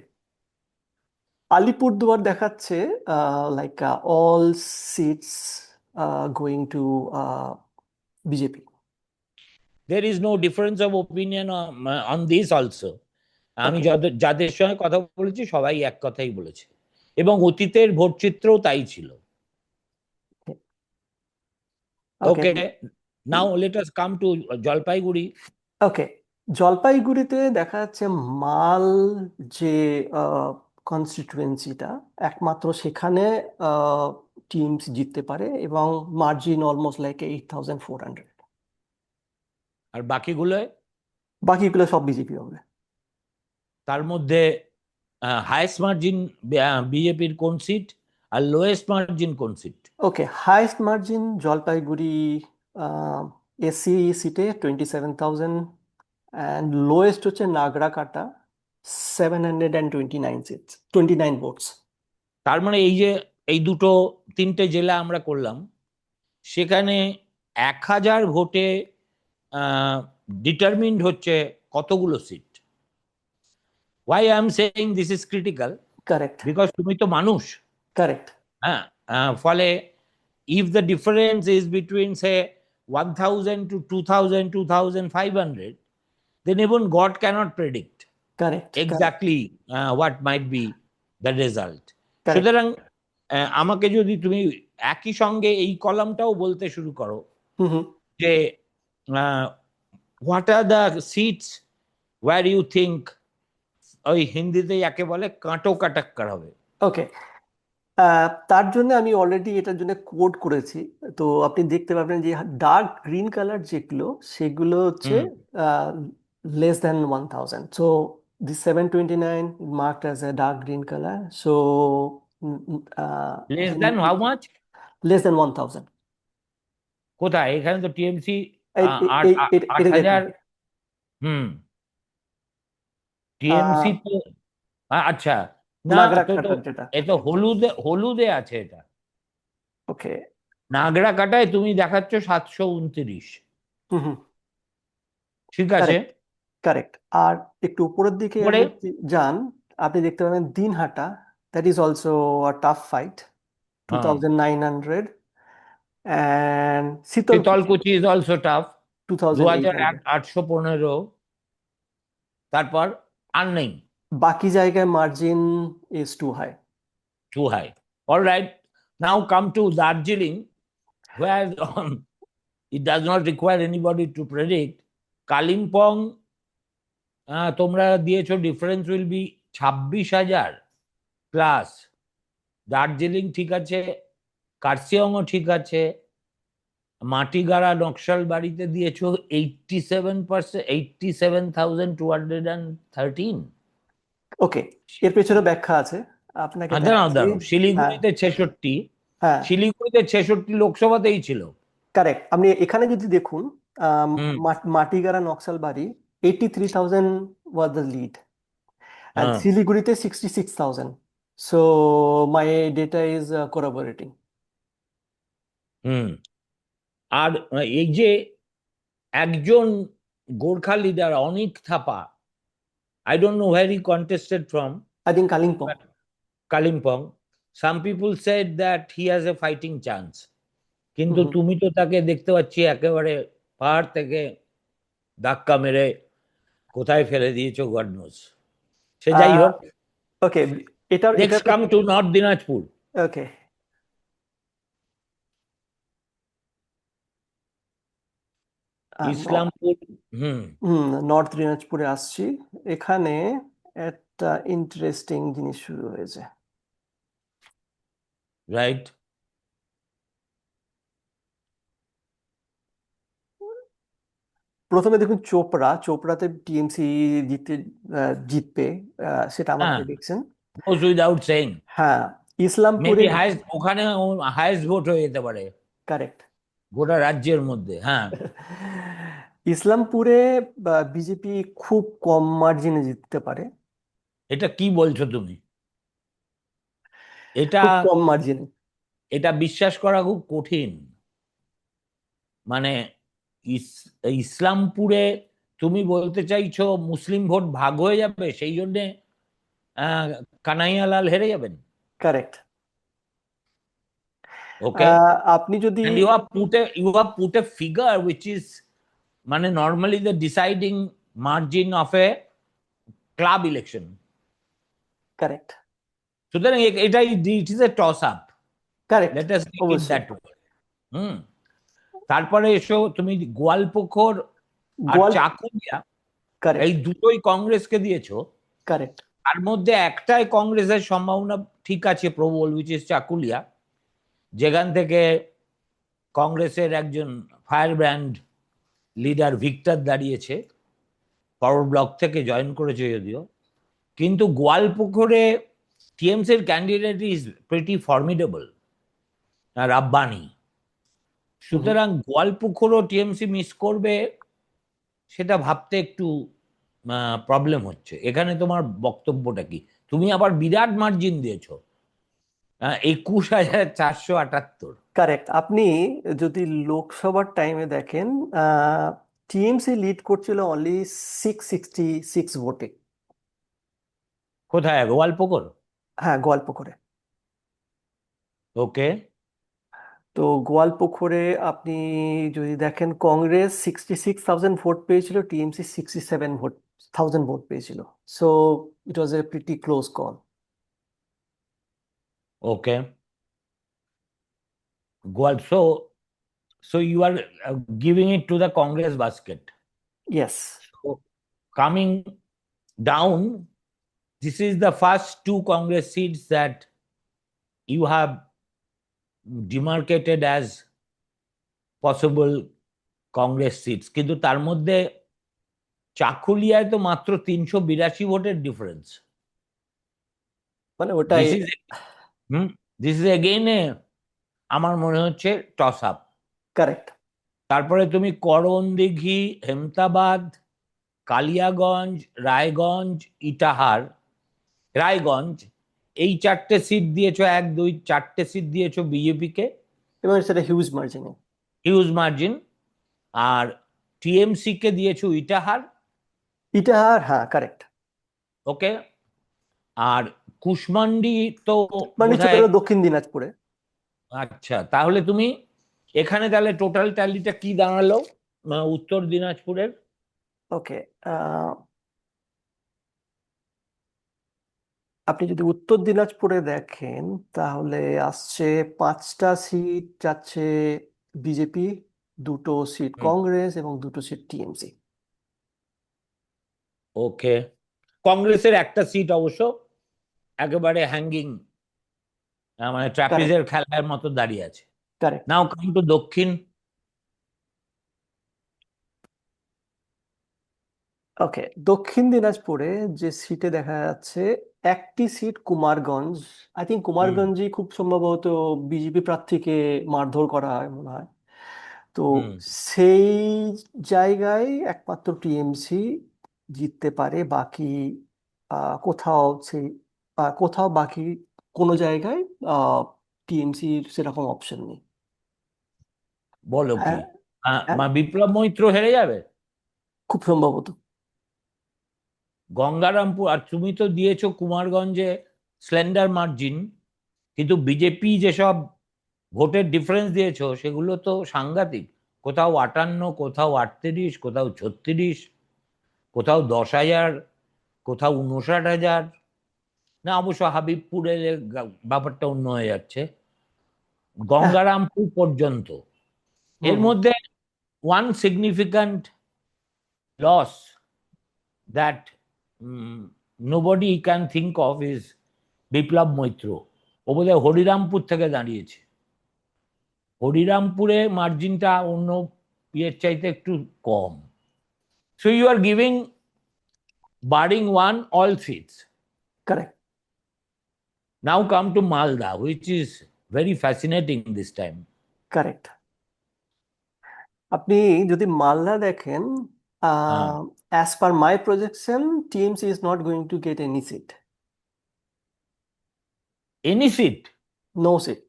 Alipurduar দেখাচ্ছে like all seats going to BJP. there is no difference of opinion on this also. আমি ওকে। যাদের সঙ্গে কথা বলেছি সবাই এক কথাই বলেছে, এবং অতীতের ভোট চিত্রও তাই ছিল। Okay okay, now let us come to Jalpaiguri. Okay জলপাইগুড়িতে দেখা যাচ্ছে মাল যে কনস্টিটুয়েন্সিটা, একমাত্র সেখানে টিমস জিততে পারে এবং মার্জিন অলমোস্ট লাইক 8,400। আর বাকিগুলোয় বাকিগুলো সব বিজেপি হবে। তার মধ্যে হাইয়েস্ট মার্জিন বিজেপির কোন সিট আর লোয়েস্ট মার্জিন কোন সিট? ওকে, হাইয়েস্ট মার্জিন জলপাইগুড়ি এসি সিটে 27,000, অ্যান্ড লোয়েস্ট হচ্ছে নাগরাকাটা, 729 সিটস, 29 ভোটস। তার মানে এই যে এই দুটো তিনটে জেলা আমরা করলাম, সেখানে 1,000 ভোটে ডিটারমিন্ড হচ্ছে কতগুলো seat. Why I am saying this is critical, correct because তুমি তো মানুষ। কারেক্ট হ্যাঁ, ফলে if the difference is between say 1,000 to 2,000, 2,500, then even God cannot predict correct exactly what might be the result. Correct সুতরাং আমাকে যদি তুমি একই সঙ্গে এই কলামটাও বলতে শুরু করো হুম হুম যে what are the seats were you think, ওই হিন্দিতে যাকে বলে কাঁটো কাটাক্কার হবে। ওকে, তার জন্য আমি অলরেডি এটার জন্য কোড করেছি। তো আপনি দেখতে পাবেন যে ডার্ক গ্রিন কালার যেগুলো, সেগুলো হচ্ছে hmm, less than 1,000। So the 729 marked as a dark green colour. So less than how much? Less than 1,000। কোথায়? এখানে তো টিএমসি এই আট এই- আট এটা দেখুন। 8,000। হুম, টিএমসি তো আচ্ছা, না, তো তো নাগরাকাটার যেটা। এ তো হলুদে হলুদে আছে এটা। ওকে। নাগড়া কাটায় তুমি দেখাচ্ছ 729। হুম হুম ঠিক আছে। Correct correct. আর একটু উপরের দিকে পরে আপনি যদি যান, আপনি দেখতে পাবেন Dinhata, that is also a tough fight, হ্যাঁ, 2,900, and Sitalkuchi Sitalkuchi is also tough, 2,800। 2,815। তারপর আর নেই, বাকি জায়গায় margin is too high. Too high. All right, now come to Darjeeling, where it does not require anybody to predict. Kalimpong তোমরা দিয়েছো difference will be 26,000 plus. Darjeeling ঠিক আছে, কার্সিয়ংও ঠিক আছে, মাটিগাড়া নকশালবাড়িতে দিয়েছো 87%, 87,213। ওকে, এর পেছনে ব্যাখ্যা আছে, আপনাকে দাঁড়াও দেখাচ্ছি। দাঁড়াও, হ্যাঁ শিলিগুড়িতে 66, হ্যাঁ শিলিগুড়িতে 66 লোকসভাতেই ছিল। কারেক্ট। আপনি এখানে যদি দেখুন, hmm, Matigara Naxalbari 83,000 was the lead, and হ্যাঁ, শিলিগুড়িতে 66,000। So my data is corroborating. হুম। আর এই যে একজন Gorkha leader Anik Thapa, I don't know where he contested from, I think Kalimpong. Kalimpong, some people said that he has a fighting chance. কিন্তু হুম। তুমি তো তাকে দেখতে পাচ্ছি একেবারে পাহাড় থেকে ধাক্কা মেরে কোথায় ফেলে দিয়েছো গড নোজ। সে যাই হোক, ওকে, এটার next come to north Dinajpur. Okay. Islampur. Hmm, north দিনাজপুরে আসছি। এখানে একটা ইন্টারেস্টিং জিনিস শুরু হয়েছে। রাইট। প্রথমে দেখুন চোপড়াতে টিএমসি জিতবে, সেটা আমার হ্যাঁ, প্রেডিকশন। Goes without saying. হ্যাঁ, ইসলামপুরে মেবি হাইস্ট, ওখানে হাইস্ট ভোট হয়ে যেতে পারে কারেক্ট। গোটা রাজ্যের মধ্যে। হ্যাঁ, ইসলামপুরে বিজেপি খুব কম মার্জিনে জিততে পারে, এটা কি বলছো তুমি? এটা খুব কম মার্জিনে। এটা বিশ্বাস করা খুব কঠিন। মানে ইসলামপুরে তুমি বলতে চাইছো মুসলিম ভোট ভাগ হয়ে যাবে, সেই জন্যে আহ, কানাইয়ালাল হেরে যাবেন? কারেক্ট। ওকে, আপনি যদি and you have put a figure which is মানে normally the deciding margin of a club election. Correct. সুতরাং এটাই it is a toss up, correct, let us take it অবশ্যই। That way. হুম। তারপরে এসো তুমি গোয়ালপুখর আর গোয়াল চাকুলিয়া, এই কারেক্ট, দুটোই কংগ্রেসকে দিয়েছো। কারেক্ট। তার মধ্যে একটাই কংগ্রেসের সম্ভাবনা ঠিক আছে প্রবল, উইচ ইজ চাকুলিয়া, যেখান থেকে কংগ্রেসের একজন ফায়ার ব্র্যান্ড লিডার ভিক্টর দাঁড়িয়েছে, ফরওয়ার্ড ব্লক থেকে জয়েন করেছে যদিও। কিন্তু গোয়ালপুকুরে টিএমসির candidate is pretty formidable, Rabbani. সুতরাং গোয়ালপুকুরও টিএমসি মিস করবে, সেটা ভাবতে একটু প্রবলেম হচ্ছে। এখানে তোমার বক্তব্যটা কি? তুমি আবার বিরাট মার্জিন দিয়েছো, 21,478। কারেক্ট। আপনি যদি লোকসভার টাইমে দেখেন, টিএমসি লিড করছিল অনলি 666 ভোটে। কোথায়? গোয়ালপুকুর? হ্যাঁ, গোয়ালপুকুরে। ওকে। তো গোয়ালপুকুরে আপনি যদি দেখেন, কংগ্রেস 66,000 ভোট পেয়েছিল, টিএমসি 67,000 ভোট পেয়েছিল। So it was a pretty close call. Okay. গোয়াল, so you are giving it to the Congress basket. Yes. So coming down, this is the first two Congress seats that you have demarcated as possible Congress seats. কিন্তু তার মধ্যে চাকুলিয়ায় তো মাত্র 382 ভোটের difference. মানে ওটাই। This is this is again a, আমার মনে হচ্ছে টস আপ। কারেক্ট। তারপরে তুমি করণদিঘি, হেমতাবাদ, কালিয়াগঞ্জ, রায়গঞ্জ, ইটাহার, রায়গঞ্জ, এই চারটে সিট দিয়েছো, 1, 2, 4টে সিট দিয়েছো বিজেপি কে, এবং সেটা হিউজ মার্জিনে। Huge margin. আর টিএমসি কে দিয়েছো ইটাহার। ইটাহার, হ্যাঁ, কারেক্ট। ওকে। আর কুশমান্ডি তো মানে বোধহয়। ছোটটা দক্ষিণ দিনাজপুরে। আচ্ছা, তাহলে তুমি এখানে তাহলে টোটাল ট্যালিটা কি দাঁড়ালো উত্তর দিনাজপুরের? ওকে। আপনি যদি উত্তর দিনাজপুরে দেখেন, তাহলে আসছে 5টা সিট যাচ্ছে বিজেপি, 2টো সিট হুম। কংগ্রেস এবং 2টো সিট টিএমসি। ওকে। কংগ্রেসের একটা সিট অবশ্য একেবারে হ্যাঙ্গিং, মানে কারেক্ট, ট্রাপিজের খেলার মতো দাঁড়িয়ে আছে। কারেক্ট। নাও কাম টু দক্ষিণ। ওকে, দক্ষিণ দিনাজপুরে যে সিটে দেখা যাচ্ছে, একটি সিট কুমারগঞ্জ। আই থিঙ্ক হুম। কুমারগঞ্জই খুব সম্ভবত বিজেপি প্রার্থীকে মারধর করা হয় মনে হয়। তো হুম। সেই জায়গায় একমাত্র টিএমসি জিততে পারে। বাকি কোথাও সেই কোথাও বাকি কোনো জায়গায় টিএমসির সেরকম অপশন নেই। বলো কি? হ্যাঁ, হ্যাঁ, বিপ্লব মৈত্র হেরে যাবে? খুব সম্ভবত। গঙ্গারামপুর, আর তুমি তো দিয়েছো কুমারগঞ্জে স্লেন্ডার মার্জিন, কিন্তু বিজেপি যেসব ভোটের ডিফারেন্স দিয়েছো সেগুলো তো সাংঘাতিক। কোথাও 58, কোথাও 38, কোথাও 36, কোথাও 10,000, কোথাও 59,000। না, অবশ্য হাবিবপুরের ব্যাপারটা অন্য হয়ে যাচ্ছে। হ্যাঁ। গঙ্গারামপুর পর্যন্ত এর হুম। মধ্যে one significant loss that nobody can think of is Biplab Moitra. ও বোধহয় হরিরামপুর থেকে দাঁড়িয়েছে। হরিরামপুরে মার্জিনটা অন্য ইয়ের চাইতে একটু কম। So you are giving, barring one, all seats. Correct. Now come to Malda, which is very fascinating this time. Correct. আপনি যদি মালদা দেখেন, as per my projection, TMC is not going to get any seat. Any seat? No seat.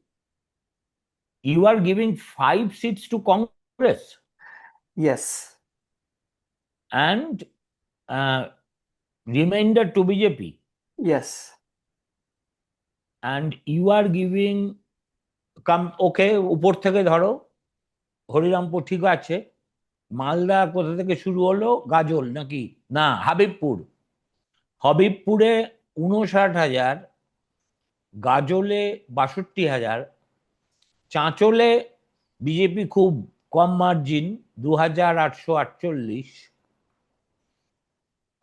You are giving 5 seats to Congress yes. and remainder to BJP, yes. and you are giving, okay, উপর থেকে ধরো হরিরামপুর ঠিক আছে, মালদা কোথা থেকে শুরু হলো? গাজল নাকি? না, হাবিবপুর। হাবিবপুরে 59,000 গাজলে 62,000, চাঁচলে বিজেপি খুব কম মার্জিন 2,848।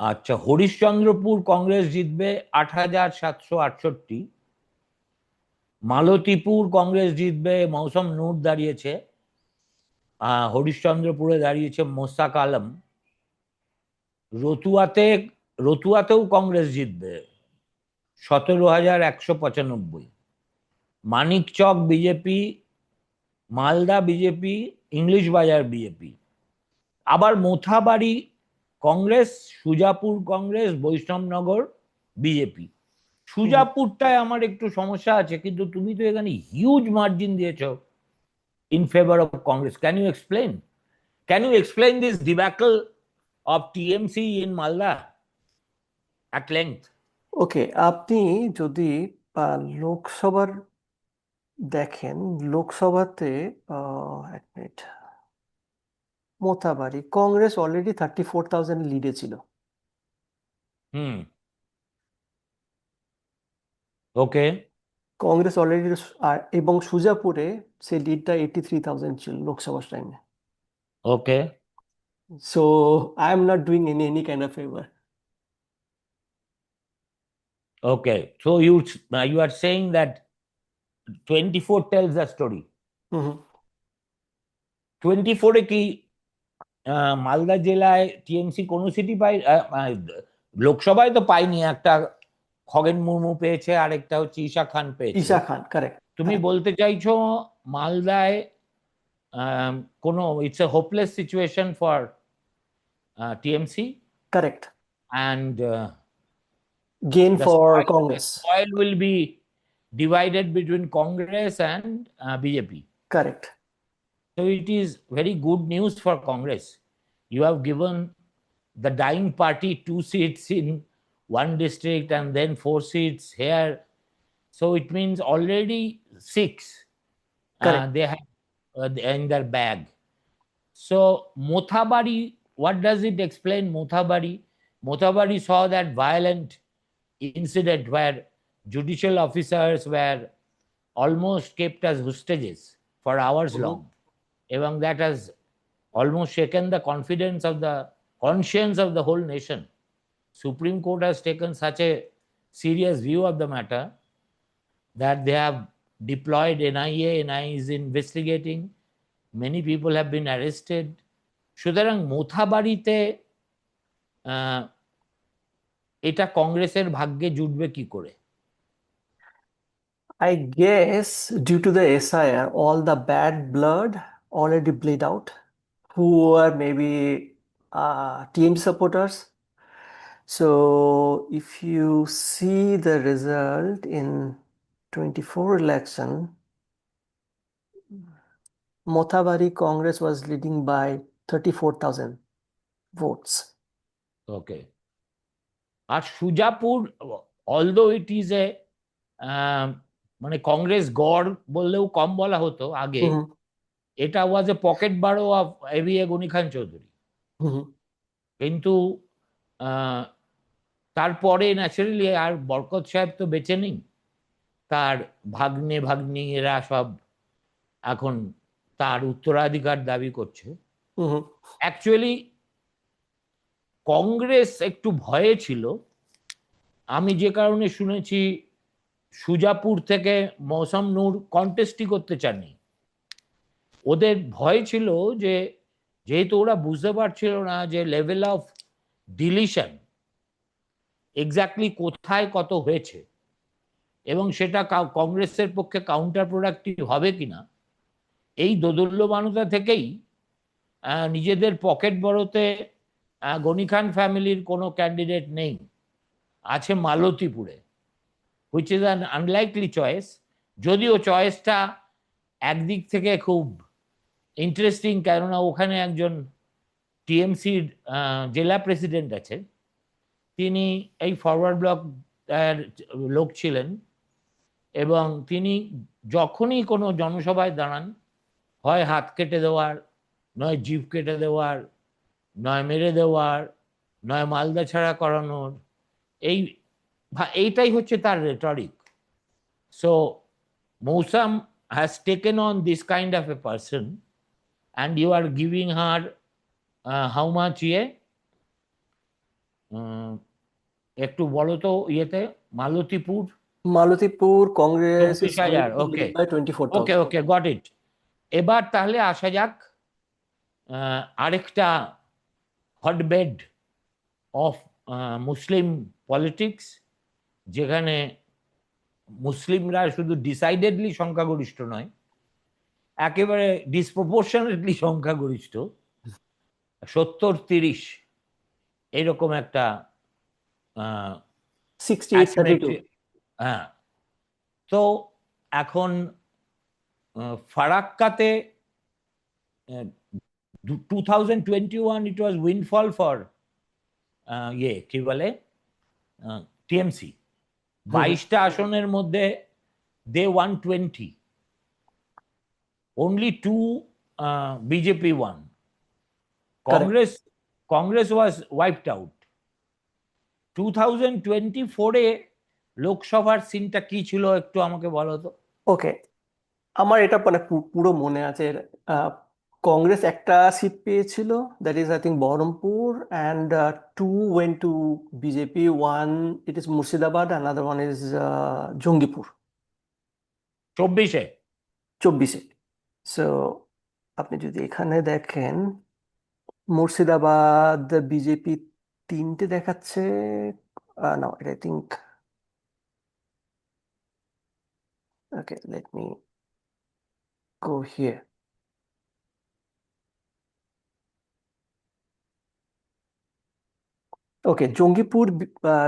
আচ্ছা, হরিশ্চন্দ্রপুর কংগ্রেস জিতবে 8,768। মালতীপুর কংগ্রেস জিতবে, মৌসম নূর দাঁড়িয়েছে। হরিশ্চন্দ্রপুরে দাঁড়িয়েছে মোস্তাক আলম। রতুয়াতে রতুয়াতেও কংগ্রেস জিতবে 17,195। Manikchak BJP, Malda BJP, English বাজার বিজেপি। আবার মোথাবাড়ি কংগ্রেস, সুজাপুর কংগ্রেস, বৈষ্ণবনগর বিজেপি। সুজাপুরটায় আমার একটু সমস্যা আছে, কিন্তু তুমি তো এখানে হিউজ মার্জিন দিয়েছো in favor of Congress. Can you explain this debacle of TMC in Malda at length? ওকে, আপনি যদি লোকসভার দেখেন, লোকসভাতে এক মিনিট, মোথাবাড়ি কংগ্রেস অলরেডি 34,000 লিডে ছিল। ওকে। কংগ্রেস অলরেডি, এবং সুজাপুরে সেই লিডটা 83,000 ছিল লোকসভার টাইমে। Okay. So I am not doing any kind of favour. Okay, so you are saying that 24 tells the story. 24-এ কি মালদা জেলায় টিএমসি কোনো সিটি পাই? লোকসভায় তো পাইনি, একটা খগেন মুর্মু পেয়েছে, আরেকটা হচ্ছে ঈশা খান পেয়েছে। ঈশা খান, কারেক্ট। তুমি বলতে চাইছো মালদায় কোনো it's a hopeless situation for TMC, correct, and gain the for spoil, Congress. spoil will be divided between Congress and BJP. Correct. So it is very good news for Congress. You have given the dying party 2 seats in one district and then 4 seats here. So it means already 6 Correct. they have in their bag. So Mothabari, what does it explain? Mothabari saw that violent incident where judicial officers were almost kept as hostages for hours long. এবং that has almost shaken the confidence of the conscience of the whole nation. Supreme Court has taken such a serious view of the matter that they have deployed NIA. NIA is investigating. Many people have been arrested. সুতরাং মোথাবাড়িতে এটা কংগ্রেসের ভাগ্যে জুটবে কি করে? I guess due to the SIR, all the bad blood already bleed out, who are maybe team supporters. So if you see the result in 24 election, Mothabari Congress was leading by 34,000 votes. Okay. আর Sujapur, although it is a মানে Congress গড় বললেও কম বলা হতো আগে, এটা was a pocket borough of ABA Ghani Khan Choudhury. কিন্তু তারপরে ন্যাচারালি আর বরকত সাহেব তো বেঁচে নেই, তার ভাগ্নি এরা সব এখন তার উত্তরাধিকার দাবি করছে। অ্যাকচুয়ালি কংগ্রেস একটু ভয়ে ছিল, আমি যে কারণে শুনেছি সুজাপুর থেকে মৌসম নূর কন্টেস্টই করতে চাননি। ওদের ভয় ছিল যে যেহেতু ওরা বুঝতে পারছিল না যে লেভেল অফ ডিলিশন এক্স্যাক্টলি কোথায় কত হয়েছে এবং সেটা কংগ্রেসের পক্ষে কাউন্টার প্রোডাক্টিভ হবে কিনা, এই দোদুল্যমানতা থেকেই নিজেদের পকেট বড়তে গনি খান ফ্যামিলির কোনো ক্যান্ডিডেট নেই, আছে মালতীপুরে, which is an unlikely choice. যদিও চয়েসটা একদিক থেকে খুব ইন্টারেস্টিং, কেননা ওখানে একজন টিএমসির জেলা প্রেসিডেন্ট আছে, তিনি এই ফরওয়ার্ড ব্লক লোক ছিলেন এবং তিনি যখনই কোনো জনসভায় দাঁড়ান হয় হাত কেটে দেওয়ার, নয় জিভ কেটে দেওয়ার, নয় মেরে দেওয়ার, নয় মালদা ছাড়া করানোর, এইটাই হচ্ছে তার rhetoric. So Mousam has taken on this kind of a person, and you are giving her how much উম, একটু বলো তো ইয়েতে, Malatipur. Malatipur Congress is going 24,000, to okay. lead by okay 24,000. Okay, got it. এবার তাহলে আসা যাক আরেকটা হটবেড অফ মুসলিম পলিটিক্স, যেখানে মুসলিমরা শুধু ডিসাইডেডলি সংখ্যাগরিষ্ঠ নয়, একেবারে ডিসপ্রপোর্শনেটলি সংখ্যাগরিষ্ঠ, 70-30 এরকম একটা 68-32. হ্যাঁ। তো এখন ফারাক্কাতে 2021 ইট ওয়াজ উইনফল ফর কি বলে টিএমসি। হুম, 22টা আসনের মধ্যে দে one 20, only two BJP won. correct. Congress was wiped out. 2024-এ লোকসভার সিনটা কি ছিল একটু আমাকে বলো তো। ওকে, আমার এটা মানে পুরো মনে আছে। আহ, কংগ্রেস একটা সিট পেয়েছিল, that is I think Baharampur, and two went to BJP, one it is Murshidabad, another one is Jangipur. 24-এ 24-এ। সো আপনি যদি এখানে দেখেন, মুর্শিদাবাদ বিজেপি 3টে দেখাচ্ছে। না, I think, okay, let me go here. Okay, Jangipur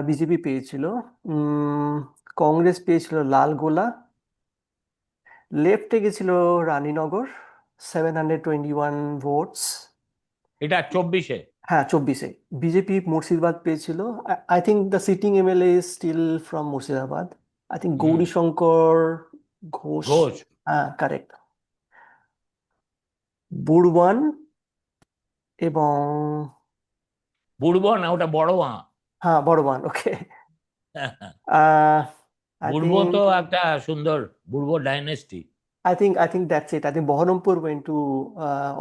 BJP পেয়েছিল, উম, কংগ্রেস পেয়েছিল লালগোলা, লেফটে গেছিল রানীনগর, 721 ভোটস। এটা 24-এ। হ্যাঁ, 24-এ। বিজেপি মুর্শিদাবাদ পেয়েছিল, I think the sitting MLA is still from Murshidabad, I think hmm, Gaurishankar Ghosh. Ghosh. হ্যাঁ, কারেক্ট। বুরবান এবং, বুড়বো না, ওটা বড়োয়া। হ্যাঁ, বড়বান, ওকে। আহ আই বুড়বো থিঙ্ক তো একটা সুন্দর, বুড়বো dynasty. I think that's it. I think Baharampur went to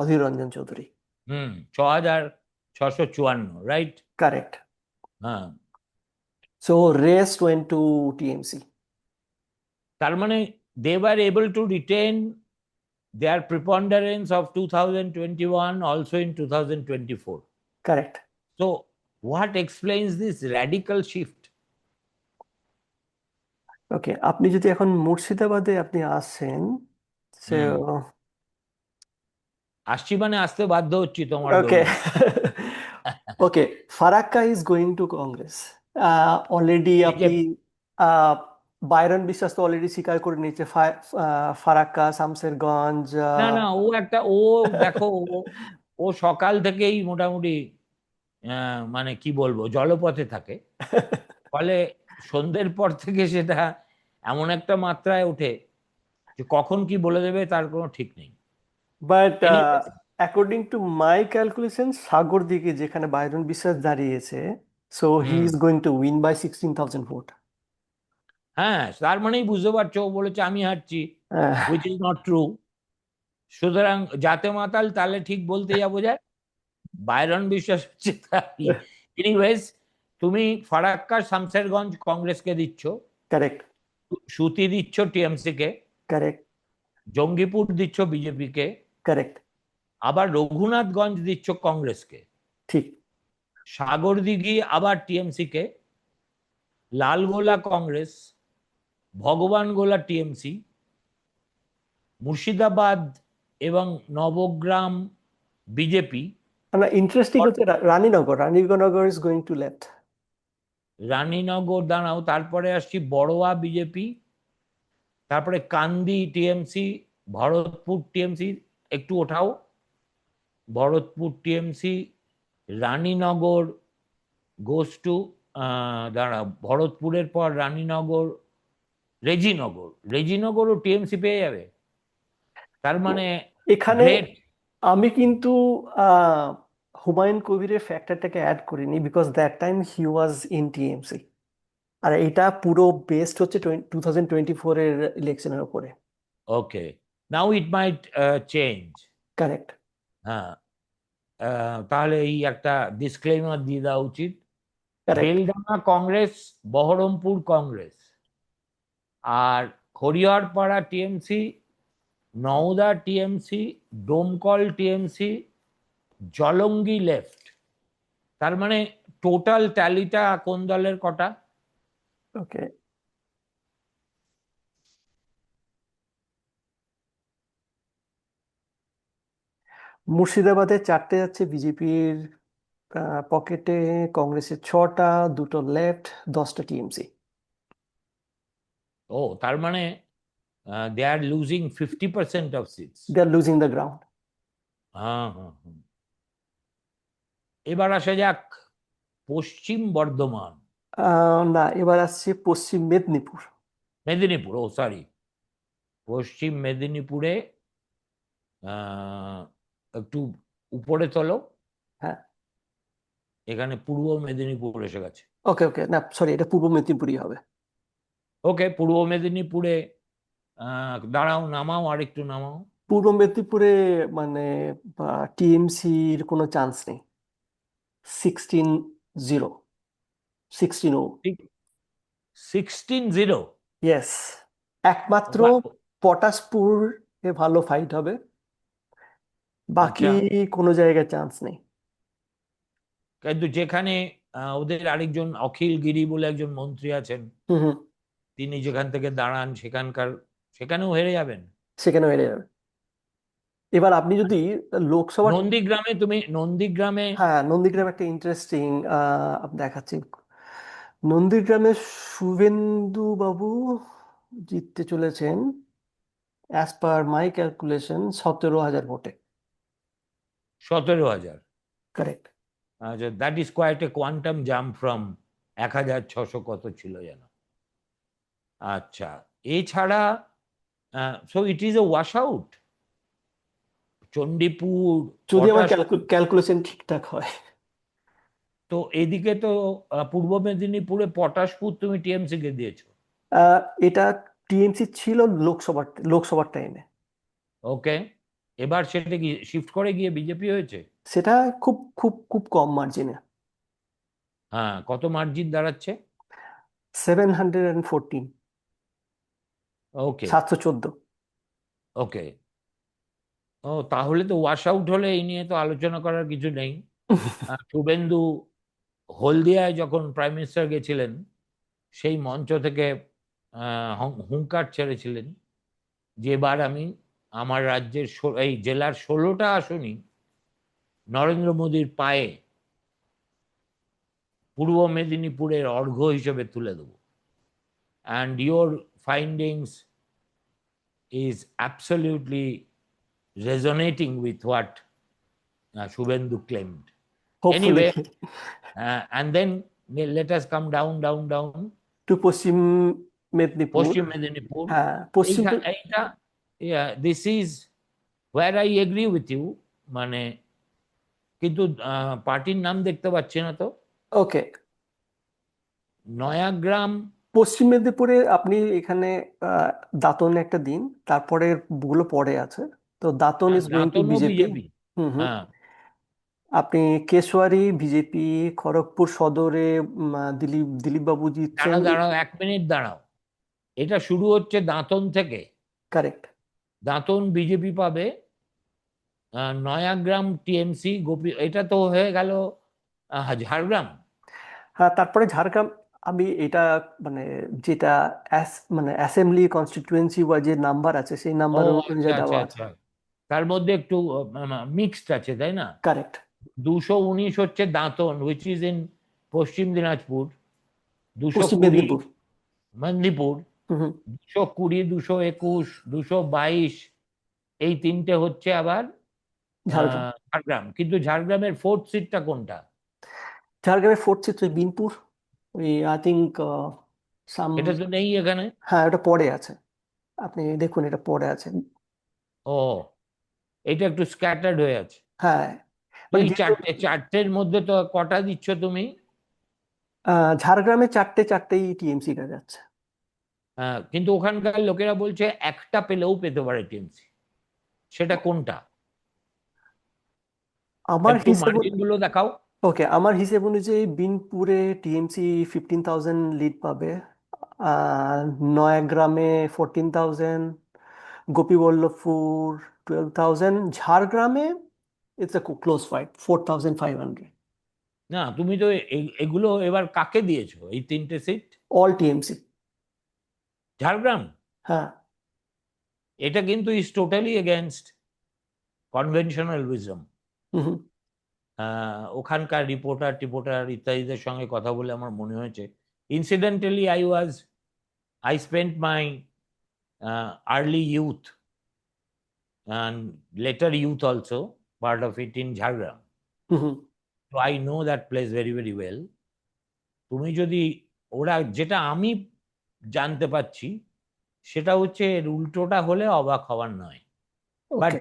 Adhir Ranjan Chaudhary. 6,654, right. Correct. হ্যাঁ, So rest went to TMC. তার মানে they were able to retain their preponderance of 2021 also in 2024. Correct. So what explains this radical shift? ওকে, আপনি যদি এখন মুর্শিদাবাদে আপনি আসেন, so হুম, আসছি মানে আসতে বাধ্য হচ্ছি তোমার ওকে, দৌলতে। Okay, Farakka is going to Congress. Already এই যে, আপনি, আহ, বাইরন বিশ্বাস তো অলরেডি স্বীকার করে নিয়েছে, ফারাক্কা, শামসেরগঞ্জ। না না, ও দেখো, ও সকাল থেকেই মোটামুটি মানে কি বলবো, জলপথে থাকে। ফলে সন্ধ্যের পর থেকে সেটা এমন একটা মাত্রায় ওঠে যে কখন কি বলে দেবে তার কোনো ঠিক নেই। But anyway. According to my calculation, Sagardighi যেখানে বাইরন বিশ্বাস দাঁড়িয়েছে, so he hmm, is going to win by 16,000 vote. হ্যাঁ, তার মানেই বুঝতে পারছো, ও বলেছে আমি হারছি, হুইচ ইজ নট ট্রু। সুতরাং যাতে মাতাল তাহলে ঠিক বলতে যা বোঝায়, বাইরন বিশ্বাস হচ্ছে তাই। এনিওয়েজ, তুমি ফারাক্কা শামসেরগঞ্জ কংগ্রেসকে দিচ্ছ, কারেক্ট। সুতি দিচ্ছ টিএমসি কে, কারেক্ট। জঙ্গিপুর দিচ্ছ বিজেপি কে, কারেক্ট। আবার রঘুনাথগঞ্জ দিচ্ছ কংগ্রেসকে, ঠিক। সাগরদিঘি আবার টিএমসি কে, লালগোলা কংগ্রেস, ভগবানগোলা টিএমসি, মুর্শিদাবাদ এবং নবগ্রাম বিজেপি। না, ইন্টারেস্টিং হচ্ছে Raninagar is going to left. Raninagar দাঁড়াও, তারপরে আসছি বড়োয়া বিজেপি, তারপরে কান্দি টিএমসি, ভরতপুর টিএমসি, একটু ওঠাও, Bharatpur TMC, Raninagar goes to, দাঁড়াও, ভরতপুরের পর রানীনগর, রেজিনগরও টিএমসি পেয়ে যাবে, তার মানে এখানে গ্রেট। আমি কিন্তু আহ, হুমায়ুন কবিরের ফ্যাক্টরটাকে অ্যাড করিনি, because that time he was in TMC. আর এটা পুরো বেসড হচ্ছে 2024 এর ইলেকশনের উপরে। Okay, now it might change. Correct. হ্যাঁ, তাহলে এই একটা ডিসক্লেমার দিয়ে দেওয়া উচিত। কারেক্ট। বেলডাঙ্গা কংগ্রেস, বহরমপুর কংগ্রেস, আর Hariharpara TMC, Naoda TMC, Domkal TMC, Jalangi left. তার মানে টোটাল ট্যালিটা কোন দলের কটা? ওকে, মুর্শিদাবাদে 4টে যাচ্ছে বিজেপির পকেটে, কংগ্রেসের 6টা, 2টো লেফট, 10টা টিএমসি। ও, তার মানে they are losing 50% of seats. They are losing the ground. হ্যাঁ, হ্যাঁ, হ্যাঁ। এবার আসা যাক পশ্চিম বর্ধমান, না, এবার আসছে পশ্চিম মেদিনীপুর। মেদিনীপুর, ও সরি, পশ্চিম মেদিনীপুরে আহ, একটু উপরে তোলো। হ্যাঁ। এখানে পূর্ব মেদিনীপুর এসে গেছে। ওকে ওকে, না সরি, এটা পূর্ব মেদিনীপুরই হবে। ওকে, পূর্ব মেদিনীপুরে দাঁড়াও, নামাও, আর একটু নামাও। পূর্ব মেদিনীপুরে মানে টিএমসির কোনো চান্স নেই। 16-0, 16-0। 16-0? ইয়েস। একমাত্র পটাশপুর এ ভালো ফাইট হবে, বাকি আচ্ছা, কোনো জায়গায় চান্স নেই। কিন্তু যেখানে ওদের আরেকজন অখিল গিরি বলে একজন মন্ত্রী আছেন, হুম হুম। তিনি যেখান থেকে দাঁড়ান সেখানেও হেরে যাবেন। সেখানে হেরে যাবে। এবার আপনি যদি লোকসভা, নন্দীগ্রামে হ্যাঁ নন্দীগ্রাম একটা ইন্টারেস্টিং দেখাচ্ছি। নন্দীগ্রামে শুভেন্দু বাবু জিততে চলেছেন অ্যাজ পার মাই ক্যালকুলেশন 17,000 ভোটে। 17,000? কারেক্ট। আচ্ছা, that is quite a quantum jump from 1,600 কত ছিল যেন। আচ্ছা, এছাড়া so it is a wash out. Chandipur, যদি আমার পটাশপুর, ক্যালকুলেশন ঠিকঠাক হয়। তো এদিকে তো পূর্ব মেদিনীপুরে পটাশপুর তুমি টিএমসি কে দিয়েছো। আহ, এটা টিএমসি ছিল লোকসভার লোকসভার টাইমে। ওকে, এবার সেটা কি শিফট করে গিয়ে বিজেপি হয়েছে? সেটা খুব খুব খুব কম মার্জিনে। হ্যাঁ, কত মার্জিন দাঁড়াচ্ছে? 714। ওকে, 714। ওকে। ও, তাহলে তো ওয়াশ আউট হলে এই নিয়ে তো আলোচনা করার কিছু নেই। শুভেন্দু হলদিয়ায় যখন প্রাইম মিনিস্টার গেছিলেন, সেই মঞ্চ থেকে হুঙ্কার ছেড়েছিলেন যে এবার আমি আমার রাজ্যের এই জেলার 16টা আসনই নরেন্দ্র মোদীর পায়ে পূর্ব মেদিনীপুরের অর্ঘ্য হিসেবে তুলে দেব। And your findings is absolutely resonating with what Shubhendu claimed. Hopefully. Anyway, and then let us come down to Paschim Medinipur. Paschim Medinipur. হ্যাঁ পশ্চিম এইটা, this is where I agree with you. মানে, কিন্তু পার্টির নাম দেখতে পাচ্ছি না তো। ওকে। নয়াগ্রাম। পশ্চিম মেদিনীপুরে আপনি এখানে আহ, দাঁতনে একটা দিন, তারপরে গুলো পরে আছে। তো দাঁতন ইজ গোয়িং টু দাঁতনও বিজেপি। বিজেপি? Hmm hmm. হ্যাঁ। আপনি কেশোয়ারি বিজেপি, খড়গপুর সদরে দিলীপ দিলীপ বাবু জিতছেন। দাঁড়াও দাঁড়াও, 1 মিনিট দাঁড়াও। এটা শুরু হচ্ছে দাঁতন থেকে। কারেক্ট। দাঁতন বিজেপি পাবে, নয়াগ্রাম টিএমসি, এটা তো হয়ে গেল ঝাড়গ্রাম। হ্যাঁ তারপরে ঝাড়গ্রাম। আমি এটা মানে যেটা মানে অ্যাসেম্বলি কনস্টিটিউয়েন্সি বা যে নাম্বার আছে সেই ও, নাম্বার আচ্ছা, অনুযায়ী আচ্ছা, দেওয়া আছে। আচ্ছা। তার মধ্যে একটু মিক্সড আছে, তাই না? কারেক্ট। 219 হচ্ছে Dantan, which is in Paschim Dinajpur. দুশো পশ্চিম কুড়ি মেদিনীপুর। মেদিনীপুর। হুম হুম। 220, 221, 222, এই তিনটে হচ্ছে আবার ঝাড়গ্রাম। ঝাড়গ্রাম। কিন্তু ঝাড়গ্রামের ফোর্থ সিটটা কোনটা? ঝাড়গ্রামের ফোর্থ চিত্র বিনপুর। ওই আই থিঙ্ক সাম। এটা তো নেই এখানে। হ্যাঁ ওটা পড়ে আছে, আপনি দেখুন এটা পড়ে আছে। ও, এটা একটু স্ক্যাটার্ড হয়ে আছে। হ্যাঁ তো মানে এই যেহেতু চারটের মধ্যে তো কটা দিচ্ছ তুমি? ঝাড়গ্রামে চারটেই টিএমসিটা যাচ্ছে। কিন্তু ওখানকার লোকেরা বলছে একটা পেলেও পেতে পারে টিএমসি, সেটা কোনটা? আমার একটু হিসেব মার্জিন গুলো দেখাও। ওকে, আমার হিসেব অনুযায়ী বিনপুরে টিএমসি 15,000 লিড পাবে, আর নয়াগ্রামে 14,000, গোপীবল্লভপুর 12,000, ঝাড়গ্রামে ইটস এ ক্লোজ ফাইট, 4,500। না, তুমি তো এগুলো এবার কাকে দিয়েছো এই তিনটে সিট? All TMC. ঝাড়গ্রাম? হ্যাঁ। এটা কিন্তু is totally against conventional wisdom. Hmm hmm. ওখানকার রিপোর্টার টিপোর্টার ইত্যাদিদের সঙ্গে কথা বলে আমার মনে হয়েছে, incidentally I spent my early youth and later youth also, part of it in Jhargram. Hmm hmm. So I know that place very, very well. তুমি যদি, ওরা যেটা আমি জানতে পাচ্ছি সেটা হচ্ছে এর উল্টোটা হলে অবাক হওয়ার নয়। Okay. But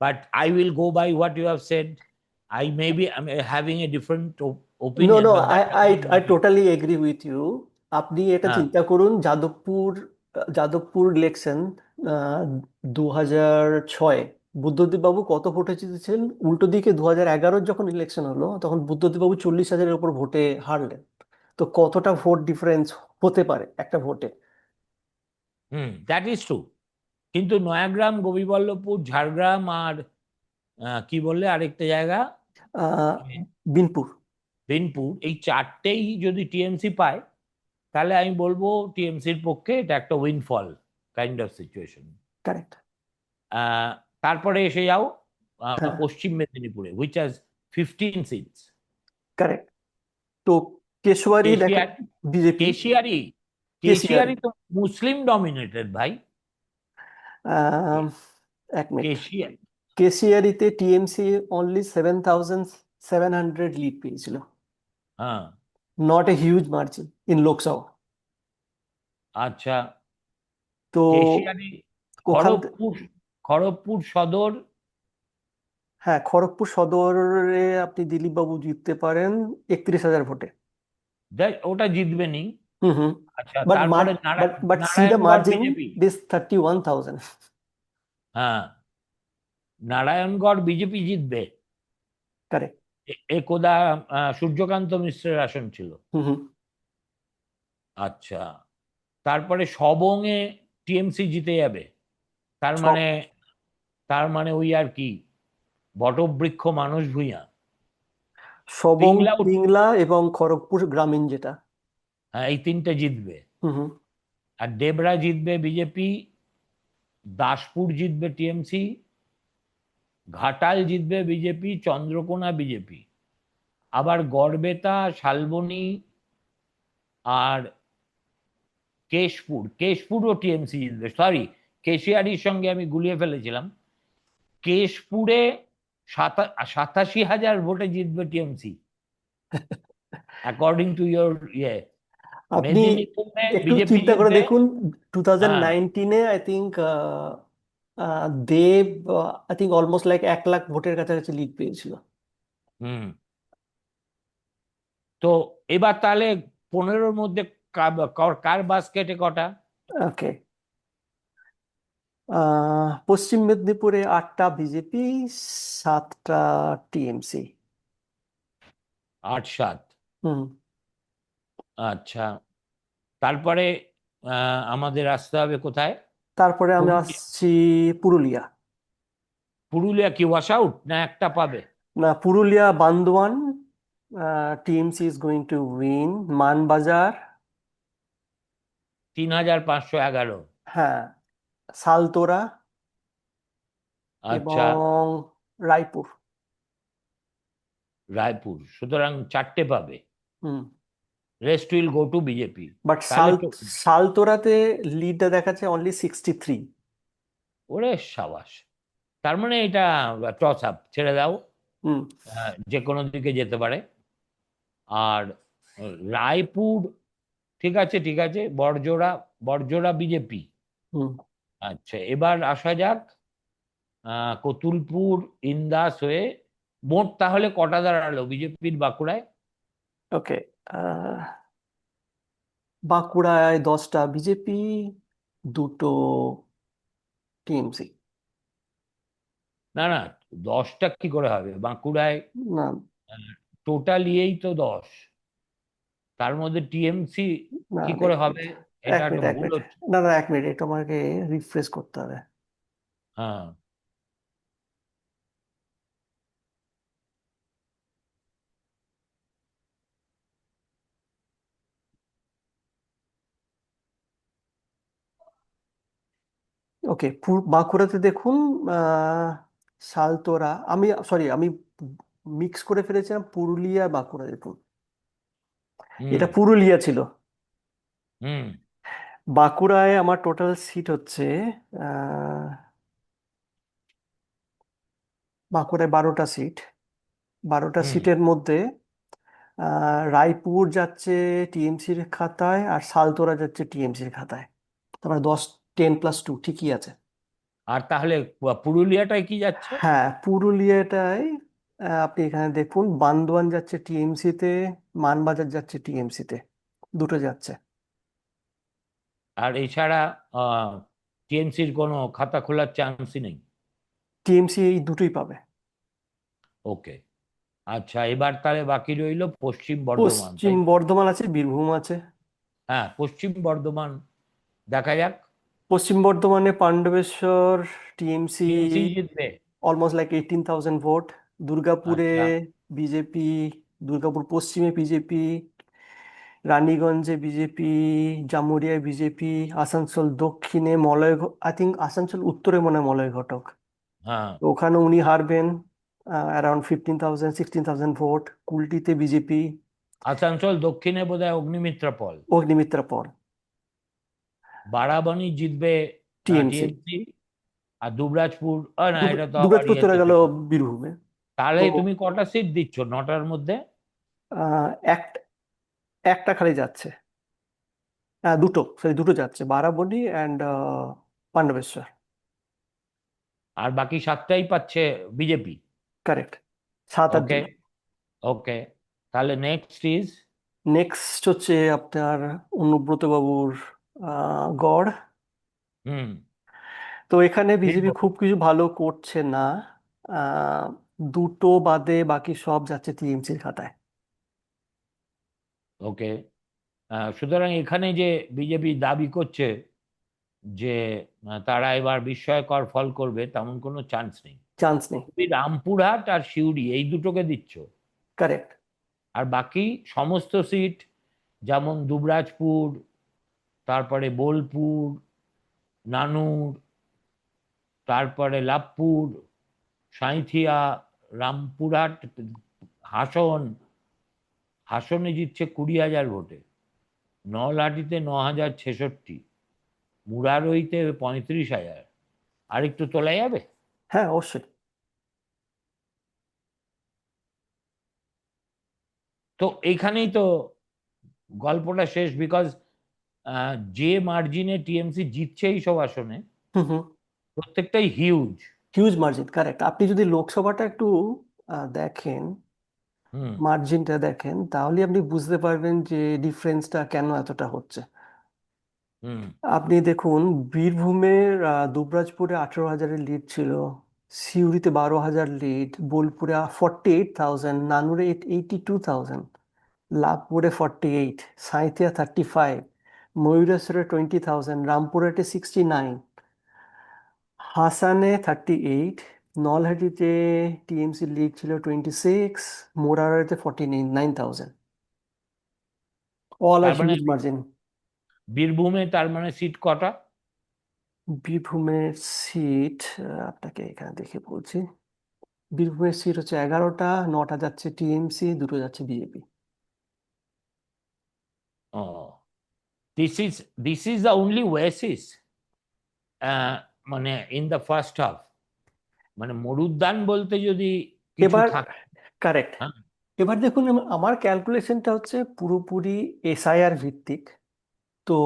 but I will go by what you have said. I may be having a different no opinion, no, but I that I doesn't I matter. Totally agree with you. আপনি এটা হ্যাঁ। চিন্তা করুন, Jadavpur election 2006 Buddhadeb বাবু কত ভোটে জিতেছেন, উল্টো দিকে 2011 যখন ইলেকশন হলো তখন বুদ্ধদেব বাবু 40,000-এর উপর ভোটে হারলেন। তো কতটা ভোট ডিফারেন্স হতে পারে একটা ভোটে? That is true. কিন্তু নয়াগ্রাম, গোপীবল্লভপুর, ঝাড়গ্রাম আর কি বললে আরেকটা জায়গা? আহ বিনপুর। বিনপুর, এই চারটেই যদি টিএমসি পায় তাহলে আমি বলবো টিএমসির পক্ষে এটা একটা উইনফল কাইন্ড অফ সিচুয়েশন। কারেক্ট। তারপরে এসে যাও হ্যাঁ। পশ্চিম মেদিনীপুরে, হুইচ হ্যাজ 15 সিটস। কারেক্ট। তো কেশওয়ারি দেখা, কেশিয়ার বিজেপি। কেশিয়ারি কেসিআর। কেশিয়ারি তো মুসলিম ডমিনেটেড ভাই। এক মিনিট। কেশিয়ারি। কেসিআরিতে টিএমসি অনলি 7,700 লিড পেয়েছিল। হ্যাঁ। Not a huge margin in Lok Sabha. আচ্ছা। তো কেশিয়ারি। ওখান খড়গপুর, খড়গপুর সদর। হ্যাঁ, খড়গপুর সদরে আপনি দিলীপ বাবু জিততে পারেন 31,000 ভোটে। ওটা জিতবে নি। হুম হুম। আচ্ছা, বাট তারপরে but C the Narayangarh margin, BJP. This 31,000। হ্যাঁ, নারায়ণগড় বিজেপি জিতবে। কারেক্ট। একদা সূর্যকান্ত মিশ্রের আসন ছিল। হুম হুম। আচ্ছা, তারপরে সবংয়ে টিএমসি জিতে যাবে। তার সব মানে তার মানে ওই আর কি, বটবৃক্ষ মানস ভূঁইয়া। সবং, পিংলাও। পিংলা এবং খড়গপুর গ্রামীণ যেটা। হ্যাঁ, এই তিনটে জিতবে। হুম হুম। আর দেবরা জিতবে বিজেপি, দাসপুর জিতবে টিএমসি, ঘাটাল জিতবে বিজেপি, চন্দ্রকোনা বিজেপি। আবার গড়বেতা, শালবনী আর কেশপুরও টিএমসি জিতবে। সরি, কেশিয়ারির সঙ্গে আমি গুলিয়ে ফেলেছিলাম। কেশপুরে 87,000 ভোটে জিতবে টিএমসি, অ্যাকর্ডিং টু ইয়োর ইয়ে। আপনি মেদিনীপুরে একটু বিজেপি চিন্তা করে জিতবে। দেখুন, টু থাউজেন্ড হ্যাঁ। নাইনটিনে I think Dev, I think almost like 1 lakh ভোটের কাছাকাছি লিড পেয়েছিল। হুম। তো এবার তাহলে 15-র মধ্যে কার বাস্কেটে কটা? ওকে। পশ্চিম মেদিনীপুরে 8টা বিজেপি, 7টা টিএমসি। 8-7। হুম। আচ্ছা, তারপরে আমাদের আসতে হবে কোথায়? তারপরে আমি পুরুলিয়া। আসছি পুরুলিয়া। পুরুলিয়া কি ওয়াশ আউট না একটা পাবে? না, Purulia Bandwan, TMC is going to win. Manbazar. 3,511। হ্যাঁ। সালতোরা আচ্ছা, এবং রায়পুর। রায়পুর, সুতরাং চারটে পাবে। Hmm. Rest will go to BJP. But তাহলে তো, সালতোরাতে লিডটা দেখাচ্ছে অনলি 63। ওরে সাবাস! তার মানে এটা টস আপ, ছেড়ে দাও। হুম যে কোনো দিকে যেতে পারে। আর রায়পুর, ঠিক আছে ঠিক আছে, বড়জোড়া, বড়জোড়া বিজেপি। হুম। আচ্ছা, এবার আসা যাক কতুলপুর, ইন্দাস হয়ে মোট তাহলে কটা দাঁড়ালো বিজেপির বাঁকুড়ায়? ওকে, বাঁকুড়ায় 10টা বিজেপি, 2টো টিএমসি। না না, 10টা কি করে হবে বাঁকুড়ায়? না টোটাল ইয়েই তো 10, তার মধ্যে টিএমসি না, কি করে এক হবে? মিনিট, এটা এক একটা মিনিট, এক ভুল মিনিট। হচ্ছে। না না, এক মিনিট, এটা আমাকে রিফ্রেশ করতে হবে। হ্যাঁ। ওকে, বাঁকুড়াতে দেখুন, আহ, সালতোরা, আমি সরি, আমি মিক্স করে ফেলেছিলাম পুরুলিয়া বাঁকুড়া, দেখুন হুম। এটা পুরুলিয়া ছিল। হুম। বাঁকুড়ায় আমার টোটাল সিট হচ্ছে, আহ, বাঁকুড়ায় 12টা সিট। 12টা হুম। সিটের মধ্যে রায়পুর যাচ্ছে টিএমসির খাতায়, আর সালতোরা যাচ্ছে টিএমসির খাতায়। তারপরে 10, 10+2 ঠিকই আছে। আর তাহলে পুরুলিয়াটায় কি যাচ্ছে? হ্যাঁ, পুরুলিয়াটায় আপনি এখানে দেখুন, বান্দোয়ান যাচ্ছে টিএমসিতে, মানবাজার যাচ্ছে টিএমসিতে, দুটো যাচ্ছে। আর এছাড়া টিএমসির কোনো খাতা খোলার চান্সই নেই? টিএমসি এই দুটোই পাবে। ওকে। আচ্ছা, এবার তাহলে বাকি রইল পশ্চিম বর্ধমান, পশ্চিম তাই তো? বর্ধমান আছে, বীরভূম আছে। হ্যাঁ, পশ্চিম বর্ধমান দেখা যাক। পশ্চিম বর্ধমানে পাণ্ডবেশ্বর টিএমসি, টিএমসি জিতবে? Almost like 18,000 vote. দুর্গাপুরে আচ্ছা। বিজেপি, দুর্গাপুর পশ্চিমে বিজেপি, রানীগঞ্জে বিজেপি, জামুরিয়ায় বিজেপি, আসানসোল দক্ষিণে মলয়, আই থিঙ্ক আসানসোল উত্তরে মনে হয় মলয় ঘটক, হ্যাঁ। তো ওখানে উনি হারবেন অ্যারাউন্ড 15,000, 16,000 ভোট। কুলটিতে বিজেপি, আসানসোল দক্ষিণে বোধহয় অগ্নিমিত্রা পল। অগ্নিমিত্রা পর, বারাবণী জিতবে টিএমসি। টিএমসি। আর দুবরাজপুর, না, এটা তো আবার দুবরাজপুর চলে ইয়েতে গেল চলে। বীরভূমে। তাহলে তো তুমি কটা সিট দিচ্ছ 9টার মধ্যে? এক একটা খালি যাচ্ছে, দুটো, সরি দুটো যাচ্ছে, বারাবণী অ্যান্ড পাণ্ডবেশ্বর। আর বাকি 7টাই পাচ্ছে বিজেপি? কারেক্ট, 7 আর 2। ওকে। ওকে। তাহলে নেক্সট ইজ? নেক্সট হচ্ছে আপনার অনুব্রত বাবুর গড়। হুম। তো এখানে বিজেপি বীরভূম। খুব কিছু ভালো করছে না। আহ, দুটো বাদে বাকি সব যাচ্ছে টিএমসির খাতায়। ওকে। সুতরাং এখানে যে বিজেপি দাবি করছে যে তারা এবার বিস্ময়কর ফল করবে, তেমন কোনো চান্স নেই। চান্স নেই। তুমি রামপুরহাট আর সিউড়ি এই দুটোকে দিচ্ছ। কারেক্ট। আর বাকি সমস্ত সিট, যেমন দুবরাজপুর, তারপরে বোলপুর, নানুর, তারপরে লাভপুর, সাঁইথিয়া, রামপুরহাট, হাসন। হাসনে জিতছে 20,000 ভোটে। নলহাটিতে 9,066, মুরারইতে 35,000। আর একটু তোলা যাবে? হ্যাঁ, অবশ্যই। তো এইখানেই তো গল্পটা শেষ, বিকজ যে মার্জিনে টিএমসি জিতছে এইসব আসনে, হুম হুম। প্রত্যেকটাই হিউজ। Huge margin, correct. আপনি যদি লোকসভাটা একটু দেখেন, হুম। মার্জিনটা দেখেন, তাহলে আপনি বুঝতে পারবেন যে ডিফারেন্সটা কেন এতটা হচ্ছে। হুম। আপনি দেখুন, বীরভূমের দুবরাজপুরে 18,000-এর লিড ছিল, সিউড়িতে 12,000 লিড, বোলপুরে 48,000, নানুরে 82,000, লাভপুরে 48, সাঁইথিয়া 35, ময়ূরেশ্বরে 20,000, রামপুরহাটে 69, হাসানে 38, নলহাটিতে টিএমসি লিড ছিল 26, মোরারতে 49,000। অল আর তার মানে হিউজ মার্জিন। বীরভূমে তার মানে সিট কটা? বীরভূমের সিট আপনাকে এখানে দেখে বলছি। বীরভূমের সিট হচ্ছে 11টা, 9টা যাচ্ছে টিএমসি, দুটো যাচ্ছে বিজেপি। ও, this is the only oasis, মানে ইন দ্য ফার্স্ট হাফ, মানে মরুদ্যান বলতে যদি কিছু এবার থাকে। কারেক্ট। হ্যাঁ। এবার দেখুন, আমার ক্যালকুলেশনটা হচ্ছে পুরোপুরি এসআইআর ভিত্তিক। তো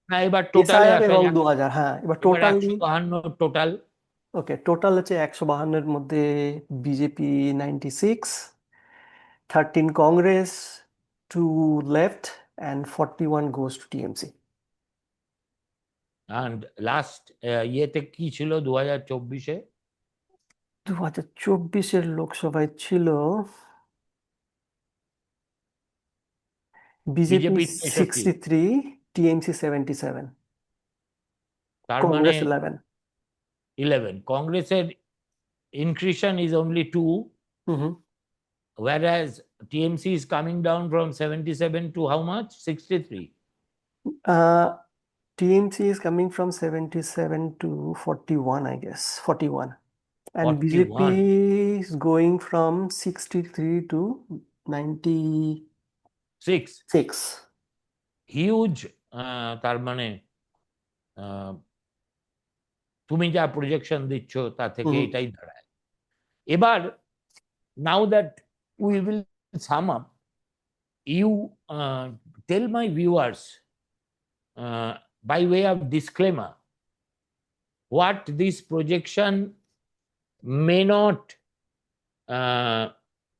হ্যাঁ, এবার টোটালে এসআইআর আসা এবং যাক। 2000, হ্যাঁ, এবার এবার টোটালি। 152 টোটাল। ওকে, টোটাল হচ্ছে 152-এর মধ্যে BJP 96, 13 Congress, to left and 41 goes to TMC. And last ইয়েতে কি ছিল 2024-এ? 2024-এর লোকসভায় ছিল বিজেপি বিজেপি 63, 63, TMC 77, তার মানে কংগ্রেস 11. 11। কংগ্রেসের increase is only 2, Mhm. whereas TMC is coming down from 77 to how much? 63. Uh, TMC is coming from 77 to 41, I guess. 41. And BJP 41, is going from 63 to 96. 6, huge. তার মানে আহ, তুমি যা projection দিচ্ছ তা থেকে Mhm. এটাই দাঁড়ায়। এবার now that we will sum up, you tell my viewers by way of disclaimer what this projection may not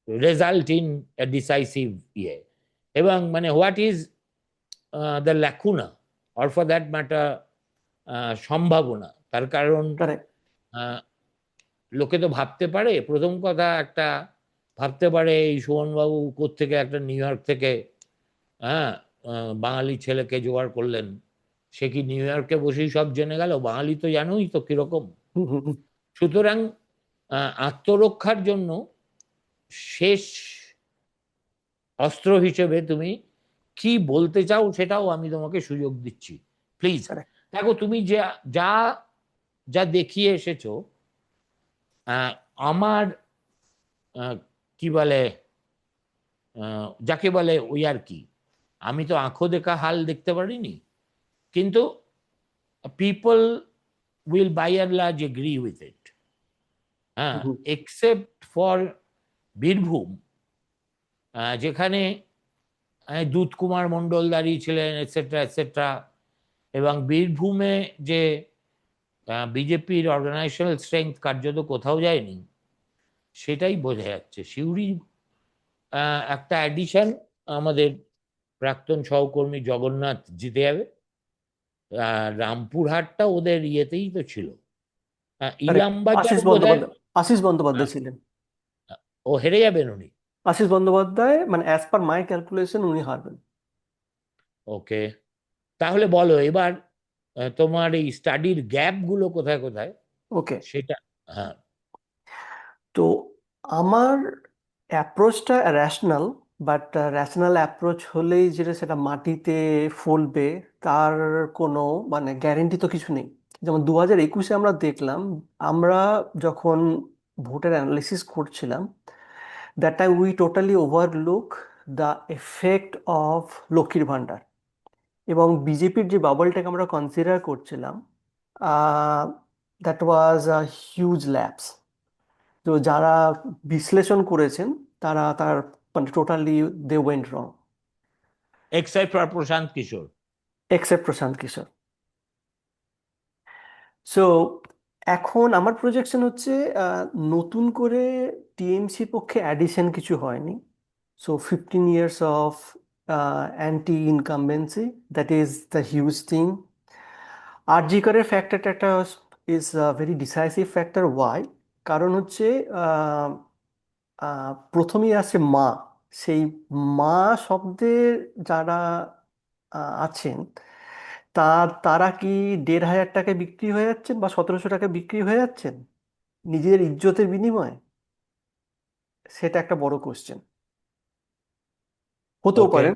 result in a decisive ইয়ে, এবং মানে what is the lacuna or for that matter সম্ভাবনা। তার কারণ Correct. লোকে তো ভাবতে পারে, প্রথম কথা একটা ভাবতে পারে এই সুমনবাবু কোত্থেকে একটা নিউ ইয়র্ক থেকে হ্যাঁ বাঙালি ছেলেকে জোগাড় করলেন, সে কি নিউ ইয়র্কে বসেই সব জেনে গেল? বাঙালি তো জানোই তো কিরকম। Mhm. সুতরাং আত্মরক্ষার জন্য শেষ অস্ত্র হিসেবে তুমি কি বলতে চাও সেটাও আমি তোমাকে সুযোগ দিচ্ছি, প্লিজ। Correct. দেখো তুমি যা যা যা দেখিয়ে এসেছো, আমার কি বলে যাকে বলে ওই আর কি, আমি তো আঁখো দেখা হাল দেখতে পারিনি, কিন্তু people will buy and large agree with it. হ্যাঁ, Mhm. এক্সেপ্ট ফর বীরভূম, যেখানে দুধ কুমার মণ্ডল দাঁড়িয়ে ছিলেন এটসেট্রা এটসেট্রা, এবং বীরভূমে যে বিজেপির অর্গানাইজেশনাল স্ট্রেংথ কার্যত কোথাও যায়নি, সেটাই বোঝা যাচ্ছে। সিউড়ি একটা অ্যাডিশন, আমাদের প্রাক্তন সহকর্মী জগন্নাথ জিতে যাবে। রামপুরহাটটা ওদের ইয়েতেই তো ছিল। Correct. ইলামবাজার আশিস বোধহয় বন্দ্যোপাধ্যায়, আশিস বন্দ্যোপাধ্যায় ছিলেন। ও হেরে যাবেন উনি। আশিস বন্দ্যোপাধ্যায় মানে অ্যাজ পার মাই ক্যালকুলেশন উনি হারবেন। ওকে, তাহলে বলো এবার তোমার এই স্টাডির গ্যাপ গুলো কোথায় কোথায় ওকে, সেটা। হ্যাঁ, তো আমার অ্যাপ্রোচটা র্যাশনাল, বাট র্যাশনাল অ্যাপ্রোচ হলেই যেটা সেটা মাটিতে ফলবে তার কোনো মানে গ্যারেন্টি তো কিছু নেই। যেমন 2021-এ আমরা দেখলাম, আমরা যখন ভোটের অ্যানালিসিস করছিলাম, that time we totally overlook the effect of লক্ষ্মীর ভাণ্ডার, এবং বিজেপির যে বাবলটাকে আমরা কনসিডার করছিলাম, that was a huge lapse. তো যারা বিশ্লেষণ করেছেন তারা তার মানে totally they went wrong, except for Prashant Kishor. Except Prashant Kishor. সো এখন আমার প্রজেকশন হচ্ছে নতুন করে টিএমসির পক্ষে অ্যাডিশন কিছু হয়নি। So 15 years of anti incumbency, that is the huge thing. RG করের ফ্যাক্টরটা একটা is very decisive factor. Why? কারণ হচ্ছে প্রথমেই আছে মা। সেই মা শব্দের যারা আছেন, তারা কি 1,500 টাকায় বিক্রি হয়ে যাচ্ছেন বা 1,700 টাকায় বিক্রি হয়ে যাচ্ছেন নিজের ইজ্জতের বিনিময়ে? সেটা একটা বড় কোশ্চেন। হতেও ওকে, পারেন,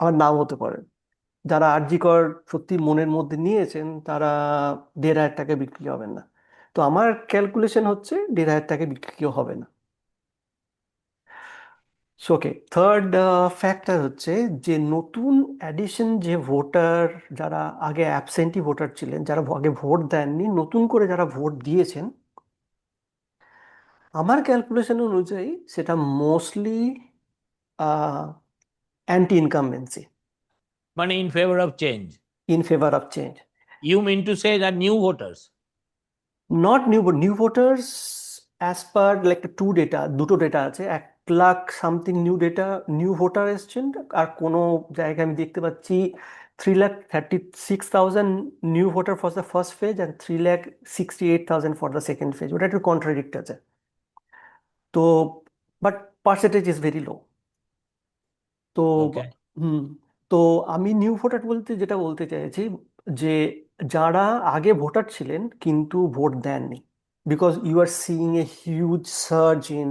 আবার নাও হতে পারেন। যারা আরজি কর সত্যি মনের মধ্যে নিয়েছেন তারা 1,500 টাকায় বিক্রি হবেন না। তো আমার ক্যালকুলেশন হচ্ছে 1,500 টাকায় বিক্রি কেউ হবে না। ওকে, থার্ড ফ্যাক্টর হচ্ছে যে নতুন অ্যাডিশন যে ভোটার, যারা আগে অ্যাবসেন্টি ভোটার ছিলেন, যারা আগে ভোট দেননি, নতুন করে যারা ভোট দিয়েছেন, আমার ক্যালকুলেশন অনুযায়ী সেটা মোস্টলি অ্যান্টি ইনকামবেন্সি, মানে in favour of change. In favour of change. You mean to say that new voters? Not new voters, as per like two data, দুটো ডেটা আছে। Lakh something new data new voter এসছেন, আর কোনো জায়গায় আমি দেখতে পাচ্ছি 3,36,000 new voter for the first phase and 3,68,000 for the second phase. ওটা একটু কন্ট্রাডিক্ট আছে। তো বাট পার্সেন্টেজ ইজ ভেরি লো। তো ওকে, হুম, তো আমি নিউ ভোটার বলতে যেটা বলতে চাইছি, যে যারা আগে ভোটার ছিলেন কিন্তু ভোট দেননি, because you are seeing a huge surge in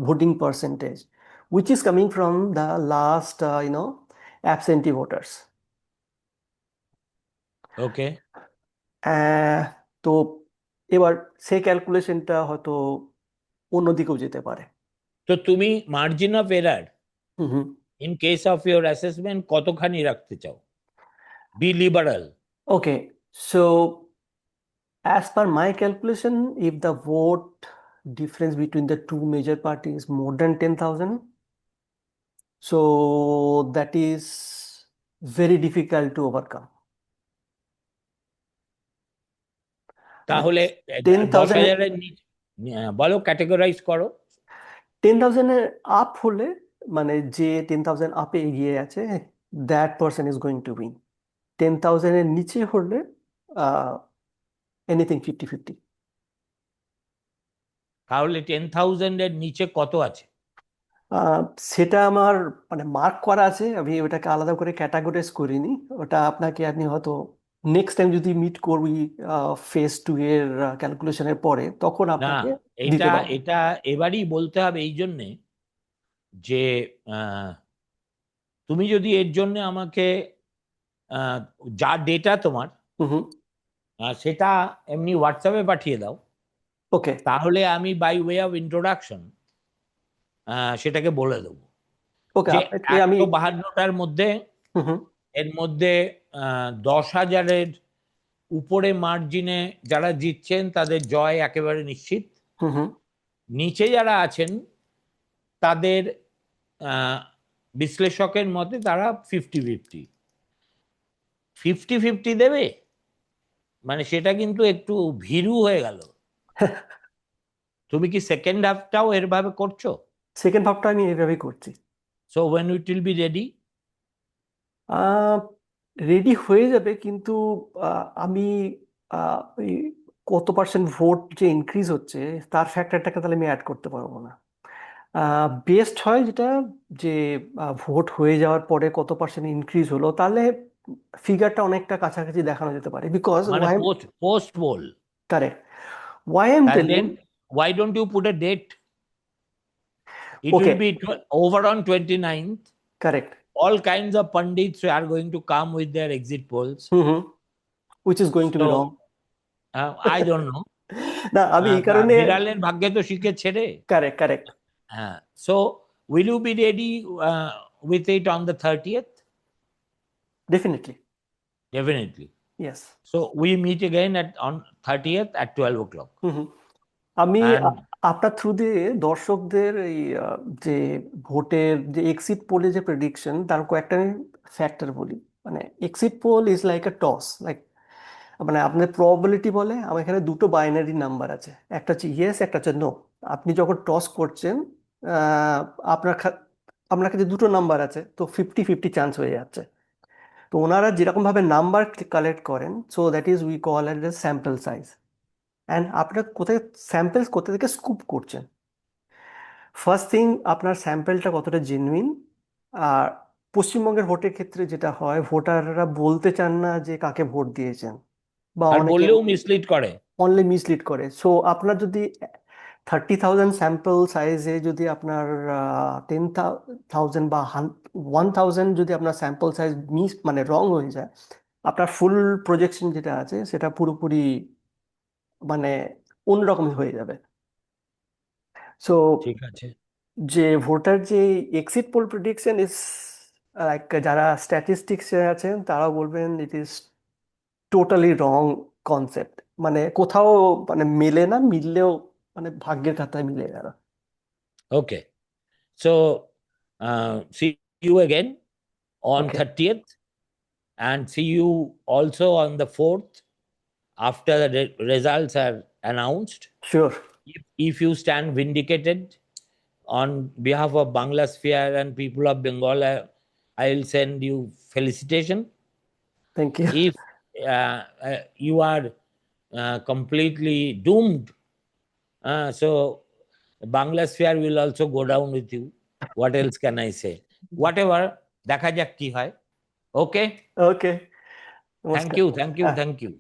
voting percentage which is coming from the last absentee voters. Okay. তো এবার সেই ক্যালকুলেশনটা হয়তো অন্যদিকেও যেতে পারে। তো তুমি margin of error hmm hmm. In case of your assessment কতখানি রাখতে চাও? Be liberal. Okay, so as per my calculation, if the vote difference between the two major parties is more than 10,000, so that is very difficult to overcome. মানে তাহলে ten 10,000 thousand এর নিচে বলো, categorise করো। 10,000-এর up হলে, মানে যে 10,000 আপে এগিয়ে আছে, that person is going to win. 10,000-এর নিচে হলে এনিথিং 50-50। তাহলে 10,000 এর নিচে কত আছে? আহ, সেটা আমার মানে মার্ক করা আছে, আমি ওটাকে আলাদা করে ক্যাটাগরাইজ করিনি। ওটা আপনাকে আমি হয়তো নেক্সট টাইম যদি মিট করবি ফেজ টু এর ক্যালকুলেশনের পরে, তখন না, আপনাকে এটা দিতে পারবো। এটা এবারই বলতে হবে এই জন্যে যে আহ, তুমি যদি এর জন্য আমাকে আহ, যা ডেটা তোমার হুম হুম। সেটা এমনি হোয়াটসঅ্যাপে পাঠিয়ে দাও, ওকে তাহলে আমি বাই ওয়ে অফ ইন্ট্রোডাকশন সেটাকে বলে দেবো ওকে, যে আপনাকে আমি 152টার মধ্যে, হুম হুম। এর মধ্যে 10,000-এর উপরে মার্জিনে যারা জিতছেন তাদের জয় একেবারে নিশ্চিত। হুম হুম। নিচে যারা আছেন তাদের আহ, বিশ্লেষকের মতে তারা 50-50। 50-50 দেবে মানে সেটা কিন্তু একটু ভীরু হয়ে গেল। তুমি কি সেকেন্ড হাফটাও এরভাবে করছো? সেকেন্ড ভাবটা আমি এইভাবেই করছি। So when it will be ready? Ready হয়ে যাবে, কিন্তু আমি ওই কত পার্সেন্ট ভোট যে ইনক্রিজ হচ্ছে তার ফ্যাক্টরটাকে তাহলে আমি অ্যাড করতে পারবো না। বেস্ট হয় যেটা, যে ভোট হয়ে যাওয়ার পরে কত পার্সেন্ট ইনক্রিজ হলো, তাহলে ফিগারটা অনেকটা কাছাকাছি দেখানো যেতে পারে। বিকজ মানে why, post post poll. Correct, why am And telling. then why don't you put a date? It okay, will be over on 29th. Correct. All kinds of pundits are going to come with their exit polls. Hmm hmm, which is going two be wrong. So I don't know. না, আমি এই কারণে, বিড়ালের ভাগ্যে তো শিখে ছেড়ে। Correct correct, So will you be ready with it on the 30th? Definitely, Definitely. Yes. So we meet again at on 30th at 12 o'clock. হুম হুম। আমি And আপনার থ্রু দিয়ে দর্শকদের এই যে ভোটের যে এক্সিট পোলে যে প্রেডিকশন, তার কয়েকটা আমি ফ্যাক্টর বলি। মানে exit pole is like a toss, like মানে আপনার প্রবাবিলিটি বলে আমার এখানে দুটো বাইনারি নাম্বার আছে, একটা হচ্ছে ইয়েস, একটা হচ্ছে নো। আপনি যখন টস করছেন, আহ, আপনার আপনার কাছে দুটো নাম্বার আছে, তো 50-50 চান্স হয়ে যাচ্ছে। তো ওনারা যেরকম ভাবে নাম্বার কালেক্ট করেন, so that is we call at sample size. And আপনার কোথায় স্যাম্পলস কোথা থেকে স্কুপ করছেন, ফার্স্ট থিং আপনার স্যাম্পলটা কতটা জেনুইন। আর পশ্চিমবঙ্গের ভোটের ক্ষেত্রে যেটা হয়, ভোটাররা বলতে চান না যে কাকে ভোট দিয়েছেন, বা আর অনেকে বললেও মিসলিড করে। অনলি মিসলিড করে। সো আপনার যদি 30,000 স্যাম্পল সাইজে যদি আপনার 10,000 বা 1,000 যদি আপনার স্যাম্পল সাইজ মানে রং হয়ে যায়, আপনার ফুল প্রজেকশন যেটা আছে সেটা পুরোপুরি মানে অন্যরকম হয়ে যাবে। সো ঠিক আছে। যে ভোটার যে exit pole prediction is like, যারা স্ট্যাটিস্টিক্সে আছেন তারা বলবেন ইট ইজ টোটালি রং কনসেপ্ট। মানে কোথাও মানে মেলে না, মিললেও মানে ভাগ্যের খাতায় মিলে গেল। Okay. So see you again on okay, 30th and see you also on the 4th after the results are announced. Sure. If you stand vindicated, on behalf of Banglasphere and people of Bengal, I will send you felicitation. Thank you. If you are completely doomed, so Banglasphere will also go down with you. What else can I say? Whatever, দেখা যাক কি হয়. Okay. Okay. Thank নমস্কার। you, thank you, হ্যাঁ thank you.